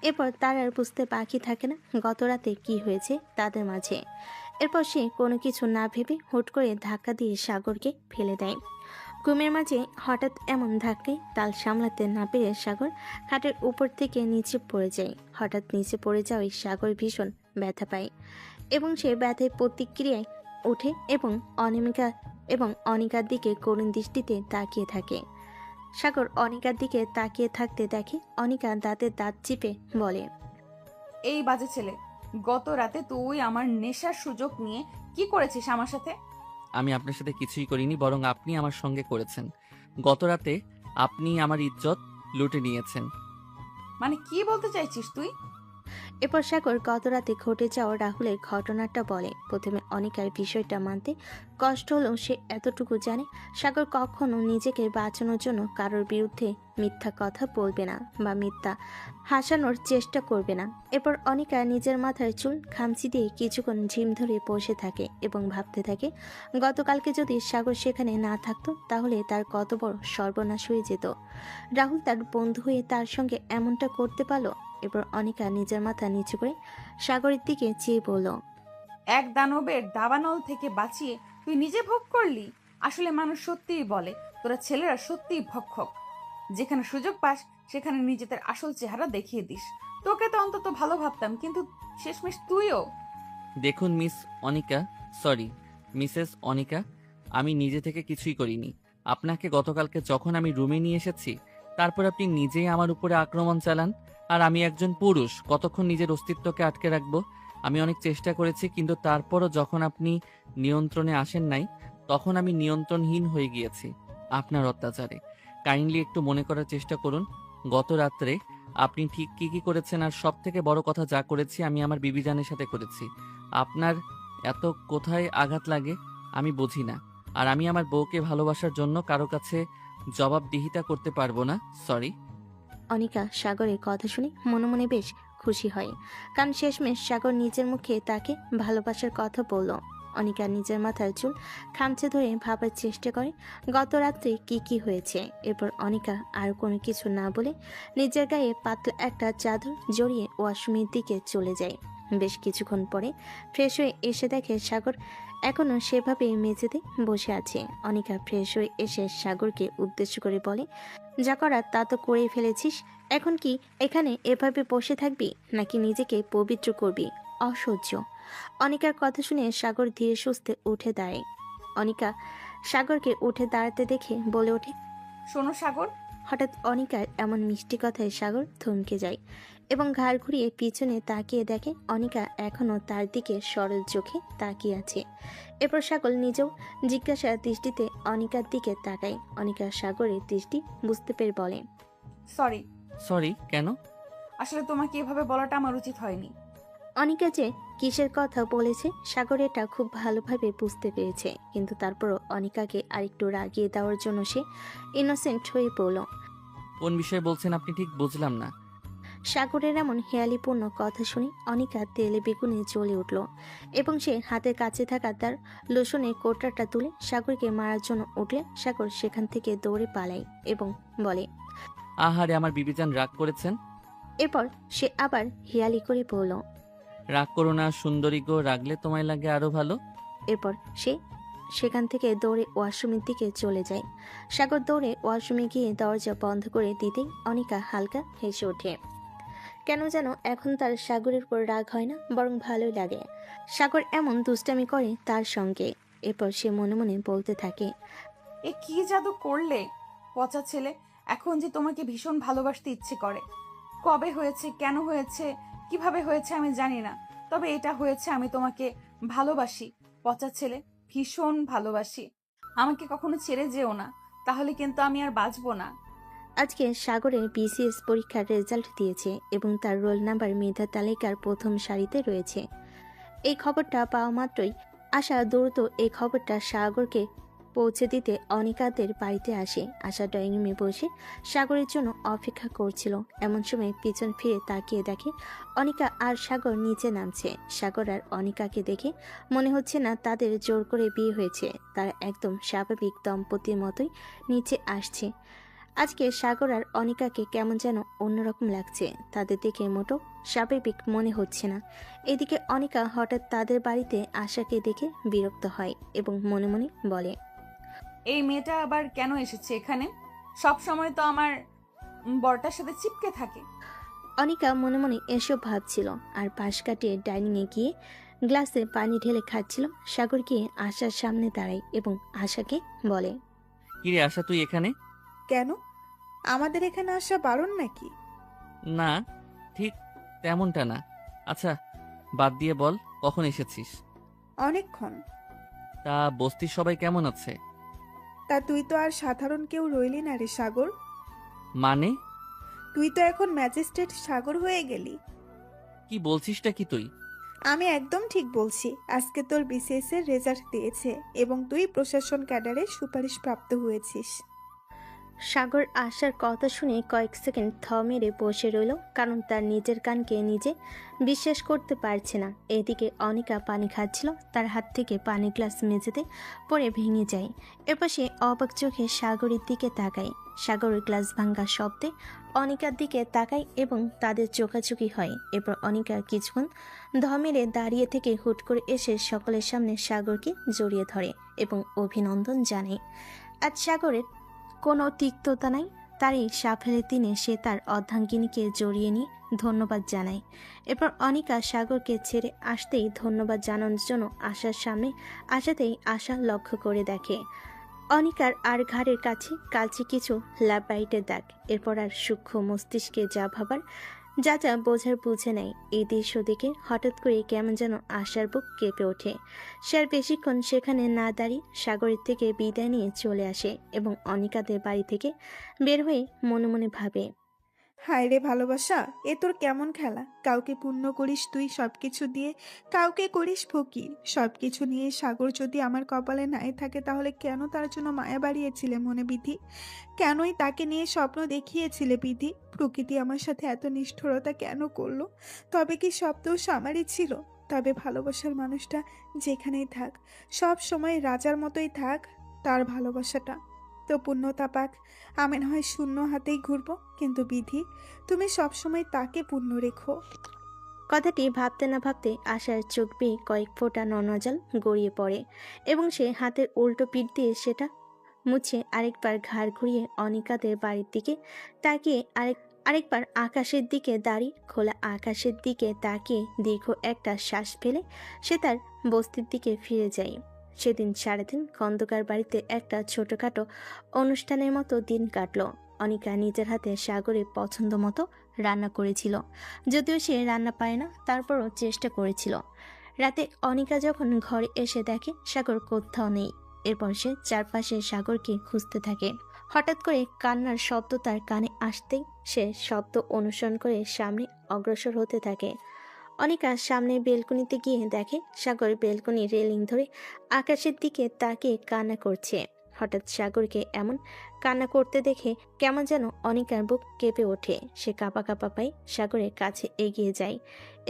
এরপর তার আর বুঝতে বাকি থাকে না গত রাতে কি হয়েছে তাদের মাঝে। এরপর সে কোনো কিছু না ভেবে হুট করে ধাক্কা দিয়ে সাগরকে ফেলে দেয়। ঘুমের মাঝে হঠাৎ এমন ধাক্কায় তাল সামলাতে না পেরে সাগর খাটের উপর থেকে নিচে পড়ে যায়। হঠাৎ নিচে পড়ে যাওয়ায় সাগর ভীষণ ব্যথা পায় এবং সে ব্যথায় প্রতিক্রিয়ায় ওঠে এবং অনিকার দিকে করুণ দৃষ্টিতে তাকিয়ে থাকে। সাগর অনিকার দিকে তাকিয়ে থাকতে দেখে অনিকা দাঁতের দাঁত চিপে বলে, এই বাজে ছেলে, গত রাতে তুই আমার নেশার সুযোগ নিয়ে কি করেছিস আমার সাথে? আমি আপনার সাথে কিছুই করিনি, বরং আপনি আমার সঙ্গে করেছেন। গত রাতে আপনি আমার ইজ্জত লুটে নিয়েছেন। মানে কি বলতে চাইছিস তুই? এরপর সাগর গত রাতে ঘটে যাওয়া রাহুলের ঘটনাটা বলে। প্রথমে অনিকার বিষয়টা মানতে কষ্ট হলেও সে এতটুকু জানে সাগর কখনো নিজেকে বাঁচানোর জন্য কারোর বিরুদ্ধে মিথ্যা কথা বলবে না বা মিথ্যা হাসানোর চেষ্টা করবে না। এরপর অনিকা নিজের মাথার চুল খামচি দিয়ে কিছুক্ষণ ঝিম ধরে বসে থাকে এবং ভাবতে থাকে গতকালকে যদি সাগর সেখানে না থাকতো তাহলে তার কত বড় সর্বনাশ হয়ে যেত। রাহুল তার বন্ধু হয়ে তার সঙ্গে এমনটা করতে পারলো। এরপর অনিকা নিজের মাথা নিচু করে সাগরের দিকে চেয়ে বলল, এক দানবের দাবানল থেকে বাঁচিয়ে তুই নিজে ভোগ করলি। আসলে মানুষ সত্যিই বলে, তোরা ছেলেরা সত্যিই ভক্ষক। যেখানে সুযোগ পাস সেখানে নিজেদের আসল চেহারা দেখিয়ে দিস। তোকে তো অন্তত ভালো ভাবতাম, কিন্তু শেষমেশ তুইও। দেখুন মিসেস অনিকা, আমি নিজে থেকে কিছুই করিনি। আপনাকে গতকালকে যখন আমি রুমে নিয়ে এসেছি, তারপর আপনি নিজেই আমার উপরে আক্রমণ চালান। আর আমি একজন পুরুষ, কতক্ষণ নিজের অস্তিত্বকে আটকে রাখবো? আমি অনেক চেষ্টা করেছি, কিন্তু তারপরও যখন আপনি নিয়ন্ত্রণে আসেন নাই, তখন আমি নিয়ন্ত্রণহীন হয়ে গিয়েছি আপনার অত্যাচারে। কাইন্ডলি একটু মনে করার চেষ্টা করুন গত রাত্রে আপনি ঠিক কি কি করেছেন। আর সব থেকে বড় কথা, যা করেছি আমি আমার বিবিজানের সাথে করেছি। আপনার এত কোথায় আঘাত লাগে আমি বুঝি না। আর আমি আমার বউকে ভালোবাসার জন্য কারো কাছে জবাবদিহিতা করতে পারবো না। সরি। অনিকা সাগরের কথা শুনে মনে মনে বেশ খুশি হয়, কারণ শেষমেশ সাগর নিজের মুখে তাকে ভালোবাসার কথা বলল। অনিকা নিজের মাথার চুল খামচে ধরে ভাবার চেষ্টা করে গত রাত্রে কি হয়েছে। এরপর অনিকা আর কোনো কিছু না বলে নিজের গায়ে পাতলা একটা চাদর জড়িয়ে ওয়াশরুমের দিকে চলে যায়। বেশ কিছুক্ষণ পরে ফ্রেশ হয়ে এসে দেখে সাগর এখনো সেভাবেই মেঝেতে বসে আছে। অনিকা ফ্রেশ হয়ে এসে সাগরকে উদ্দেশ্য করে বলে, যা করার তা তো করেই ফেলেছিস, এখন কি এখানে এভাবে বসে থাকবি নাকি নিজেকে পবিত্র করবি? অসহ্য। অনিকার কথা শুনে সাগর ধীরে সুস্থে উঠে দাঁড়ায়। অনিকা সাগরকে উঠে দাঁড়াতে দেখে বলে ওঠে, শোনো সাগর। হঠাৎ অনিকার এমন মিষ্টি কথায় সাগর থমকে যায় এবং ঘাড় ঘুরিয়ে পিছনে তাকিয়ে দেখে অনিকা এখনও তার দিকে সরল চোখে তাকিয়ে আছে। এরপর সাগর নিজেও জিজ্ঞাসার দৃষ্টিতে অনিকার দিকে তাকায়। অনিকা সাগরের দৃষ্টি বুঝতে পেরে বলে, সরি। সরি কেন? আসলে তোমাকে এভাবে বলাটা আমার উচিত হয়নি। অনিকা যে কিসের কথা বলেছে সাগর এটা খুব ভালোভাবে বুঝতে পেরেছে, কিন্তু তারপরও অনিকাকে আরেকটু রাগিয়ে দেওয়ার জন্য সে ইনোসেন্ট হয়ে পড়ল। কোন বিষয়ে বলছেন আপনি ঠিক বুঝলাম না। সাগরের এমন হেয়ালিপূর্ণ কথা শুনে অনিকা তেলে বেগুনে জ্বলে উঠল এবং সে হাতের কাছে থাকা তার লোশনের কোটাটা তুলে সাগরকে মারার জন্য উঠলে সাগর সেখান থেকে দৌড়ে পালায় এবং বলে, আহারে আমার বিবিজান রাগ করেছেন। এরপর সে আবার হেয়ালি করে বলল, রাগ করো না সুন্দরী গো, রাগলে তোমায় লাগে আরো ভালো। এরপর সে সেখান থেকে দৌড়ে ওয়াশরুমের দিকে চলে যায়। সাগর দৌড়ে ওয়াশরুমে গিয়ে দরজা বন্ধ করে দিতেই অনিকা হালকা হেসে ওঠে। কেন যেন এখন তার সাগরের উপর রাগ হয় না, বরং ভালোই লাগে। সাগর এমন দুষ্টামি করে তার সঙ্গে। এরপর সে মনে মনে বলতে থাকে, এ কি জাদু করলে পচা ছেলে। এখন যে তোমাকে ভীষণ ভালোবাসতে ইচ্ছে করে। কবে হয়েছে, কেন হয়েছে, কিভাবে হয়েছে আমি জানি না, তবে এটা হয়েছে। আমি তোমাকে ভালোবাসি পচা ছেলে, ভীষণ ভালোবাসি। আমাকে কখনো ছেড়ে যেও না, তাহলে কিন্তু আমি আর বাঁচবো না। আজকে সাগরের বিসিএস পরীক্ষার রেজাল্ট দিয়েছে এবং তার রোল নাম্বার মেধা তালিকার প্রথম সারিতে রয়েছে। এই খবরটা পাওয়া মাত্রই আশা দ্রুত এই খবরটা সাগরকে পৌঁছে দিতে অনিকাদের বাড়িতে আসে। আশা ড্রয়িং রুমে বসে সাগরের জন্য অপেক্ষা করছিল। এমন সময় পিছন ফিরে তাকিয়ে দেখে অনিকা আর সাগর নিচে নামছে। সাগর আর অনিকাকে দেখে মনে হচ্ছে না তাদের জোর করে বিয়ে হয়েছে, তারা একদম স্বাভাবিক দম্পতির মতোই নিচে আসছে। আজকে সাগর আর অনিকাকে কেমন যেন অন্যরকম লাগছে, তাদের দেখে মোটো স্বাভাবিক মনে হচ্ছে না। এদিকে অনিকা হঠাৎ তাদের বাড়িতে আশাকে দেখে বিরক্ত হয় এবং মনে মনে বলে, এই মেয়েটা আবার কেন এসেছে এখানে? সব সময় তো আমার বরটার সাথে চিপকে থাকে। অনিকা মনে মনে এসব ভাবছিল আর পাশ কাটিয়ে ডাইনিংয়ে গিয়ে গ্লাসে পানি ঢেলে খাচ্ছিল। সাগর গিয়ে আশার সামনে দাঁড়ায় এবং আশাকে বলে, কিরে আশা তুই এখানে? কেন? আমাদের এখানে আসা বারণ নাকি? না ঠিক তেমনটা না। আচ্ছা বাদ দিয়ে বল কখন এসেছিস? অনেকক্ষণ। তা বস্তির সবাই কেমন আছে? তা তুই তো আর সাধারণ কেউ রইলি না রে সাগর। মানে তুই তো এখন ম্যাজিস্ট্রেট সাগর হয়ে গেলি। কি বলছিসটা কি তুই? আমি একদম ঠিক বলছি। আজকে তোর বিসিএস এর রেজাল্ট দিয়েছে এবং তুই প্রশাসন ক্যাডারে সুপারিশ প্রাপ্ত হয়েছিস। সাগর আশার কথা শুনে কয়েক সেকেন্ড থ মেরে বসে রইল, কারণ তার নিজের কানকে নিজে বিশ্বাস করতে পারছে না। এদিকে অনিকা পানি খাচ্ছিল, তার হাত থেকে পানি গ্লাস মেঝেতে পড়ে ভেঙে যায়। এরপর সে অবাক চোখে সাগরের দিকে তাকায়। সাগরের গ্লাস ভাঙ্গা শব্দে অনিকার দিকে তাকায় এবং তাদের চোখাচোখি হয়। এরপর অনিকা কিছুক্ষণ ধ মেরে দাঁড়িয়ে থেকে হুট করে এসে সকলের সামনে সাগরকে জড়িয়ে ধরে এবং অভিনন্দন জানায়। আজ সাগরের কোনো তিক্ততা নাই, তার এই সাফল্যের দিনে সে তার অর্ধাঙ্গিনীকে জড়িয়ে নিয়ে ধন্যবাদ জানায়। এরপর অনিকা সাগরকে ছেড়ে আসতেই ধন্যবাদ জানানোর জন্য আশার সামনে আসাতেই আশা লক্ষ্য করে দেখে অনিকার আর ঘাড়ের কাছে কালচে কিছু ল্যাবাইটের দাগ। এরপর আর সূক্ষ্ম মস্তিষ্কে যা ভাবার যা যা বোঝার বুঝে নেয়। এই দৃশ্য দেখে হঠাৎ করে কেমন যেন আশার বুক কেঁপে ওঠে। সে আর বেশিক্ষণ সেখানে না দাঁড়িয়ে সাগরের থেকে বিদায় নিয়ে চলে আসে এবং অনিকাদের বাড়ি থেকে বের হয়ে মনে মনে ভাবে, হায় রে ভালোবাসা, এ তোর কেমন খেলা? কাউকে পূর্ণ করিস তুই সবকিছু দিয়ে, কাউকে করিস ফকির। সবকিছু নিয়ে সাগর যদি আমার কপালে নাই থাকে, তাহলে কেন তার জন্য মায়া বাড়িয়েছিলে মনে বিধি? কেনই তাকে নিয়ে স্বপ্ন দেখিয়েছিলে বিধি? প্রকৃতি আমার সাথে এত নিষ্ঠুরতা কেন করলো? তবে কি সব দোষ আমারই ছিল? তবে ভালোবাসার মানুষটা যেখানেই থাক, সব সময় রাজার মতোই থাক তার ভালোবাসাটা। তো পূর্ণতা পাক, আমি না হয় শূন্য হাতেই ঘুরবো, কিন্তু বিধি, তুমি সবসময় তাকে পূর্ণ রেখো। কথাটি ভাবতে না ভাবতে আশার চোখ বেয়ে কয়েক ফোঁটা ননজল গড়িয়ে পড়ে এবং সে হাতের উল্টো পিঠ দিয়ে সেটা মুছে আরেকবার ঘাড় ঘুরিয়ে অনিকাদের বাড়ির দিকে তাকিয়ে আরেকবার আকাশের দিকে দাঁড়িয়ে খোলা আকাশের দিকে তাকিয়ে দীর্ঘ একটা শ্বাস ফেলে সে তার বস্তির দিকে ফিরে যায়। সেদিন সারাদিন খন্দকার বাড়িতে একটা ছোটখাটো অনুষ্ঠানের মতো দিন কাটলো। অনিকা নিজের হাতে সাগরের পছন্দ মতো রান্না করেছিল। যদিও সে রান্না পারে না, তারপরও চেষ্টা করেছিল। রাতে অনিকা যখন ঘরে এসে দেখে সাগর কোথাও নেই, এরপর সে চারপাশে সাগরকে খুঁজতে থাকে। হঠাৎ করে কান্নার শব্দ তার কানে আসতেই সে শব্দ অনুসরণ করে সামনে অগ্রসর হতে থাকে। অনিকা সামনে বেলকনিতে গিয়ে দেখে সাগর বেলকনির রেলিং ধরে আকাশের দিকে তাকিয়ে কান্না করছে। হঠাৎ সাগরকে এমন কান্না করতে দেখে কেমন যেন অনিকার বুক কেঁপে ওঠে। সে কাঁপা কাঁপা পায়ে সাগরের কাছে এগিয়ে যায়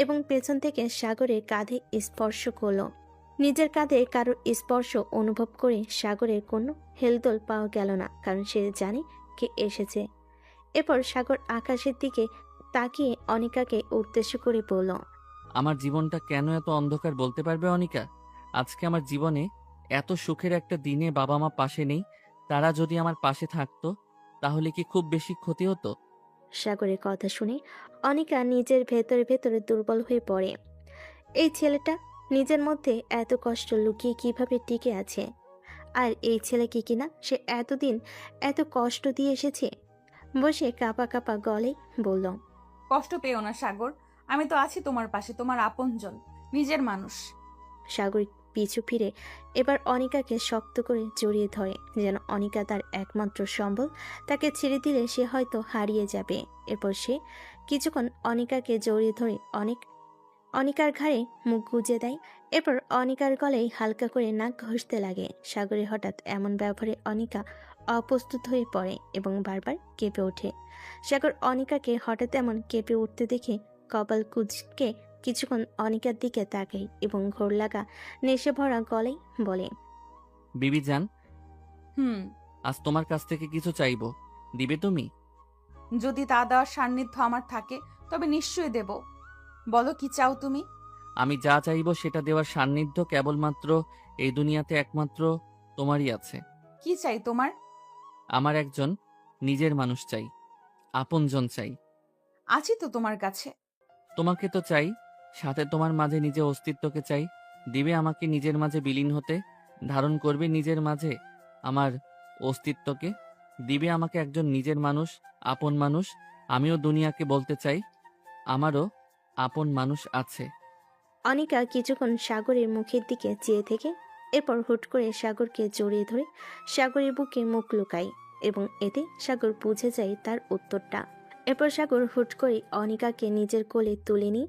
এবং পেছন থেকে সাগরের কাঁধে স্পর্শ করলো। নিজের কাঁধে কারোর স্পর্শ অনুভব করে সাগরের কোনো হেলদোল পাওয়া গেল না, কারণ সে জানে কে এসেছে। এরপর সাগর আকাশের দিকে তাকিয়ে অনিকাকে উদ্দেশ্য করে বলল, আমার জীবনটা কেন এত অন্ধকার বলতে পারবে অনিকা? আজকে আমার জীবনে এত সুখের একটা দিনে বাবা মা পাশে নেই। তারা যদি আমার পাশে থাকতো তাহলে কি খুব বেশি ক্ষতি হতো? সাগরের কথা শুনে অনিকা নিজের ভেতরে ভেতরে দুর্বল হয়ে পড়ে। এই ছেলেটা নিজের মধ্যে এত কষ্ট লুকিয়ে কিভাবে টিকে আছে? আর এই ছেলেকে কিনা সে এতদিন এত কষ্ট দিয়ে এসেছে। বসে কাঁপা কাঁপা গলে বলল, কষ্ট পেও না সাগর, আমি তো আছি তোমার পাশে, তোমার আপনজন, নিজের মানুষ। সাগর পিছু ফিরে এবার অনিকাকে শক্ত করে জড়িয়ে ধরে, যেন অনিকা তার একমাত্র সম্বল। তাকে ছেড়ে দিলে সে হয়তো হারিয়ে যাবে। এরপর সে কিছুক্ষণ অনিকাকে জড়িয়ে ধরে অনিকার ঘাড়ে মুখ গুজে দেয়। এরপর অনিকার গলায় হালকা করে নাক ঘষতে লাগে। সাগরে হঠাৎ এমন ব্যবহারে অনিকা অপ্রস্তুত হয়ে পড়ে এবং বারবার কেঁপে ওঠে। সাগর অনিকাকে হঠাৎ এমন কেঁপে উঠতে দেখে কপাল কুঁচকে কিছুক্ষণ অনিকার দিকে তাকাই এবং ঘোর লাগা নেশে ভরা গলায় বলে, বিবি জান, হুম, আজ তোমার কাছ থেকে কিছু চাইবো, দিবে তুমি? যদি তা দেওয়ার সান্নিধ্য আমার থাকে তবে নিশ্চয়ই দেব। বলো কি চাও তুমি? আমি যা চাইবো সেটা দেওয়ার সান্নিধ্য কেবলমাত্র এই দুনিয়াতে একমাত্র তোমারই আছে। কি চাই তোমার? আমার একজন নিজের মানুষ চাই, আপনজন চাই। আছি তো তোমার কাছে। তোমাকে তো চাই, সাথে তোমার মাঝে নিজের অস্তিত্বকে চাই। দিবে আমাকে নিজের মাঝে বিলীন হতে, ধারণ করবে নিজের মাঝে আমার অস্তিত্বকে। দিবে আমাকে একজন নিজের মানুষ, আপন মানুষ। আমিও দুনিয়াকে বলতে চাই আমারও আপন মানুষ আছে। অনিকা কিছুক্ষণ সাগরের মুখের দিকে চেয়ে থেকে এরপর হুট করে সাগরকে জড়িয়ে ধরে সাগরের বুকে মুখ লুকায় এবং এতে সাগর বুঝে যায় তার উত্তরটা। এরপর সাগর হুট করে অনিকাকে নিজের কোলে তুলে নিয়ে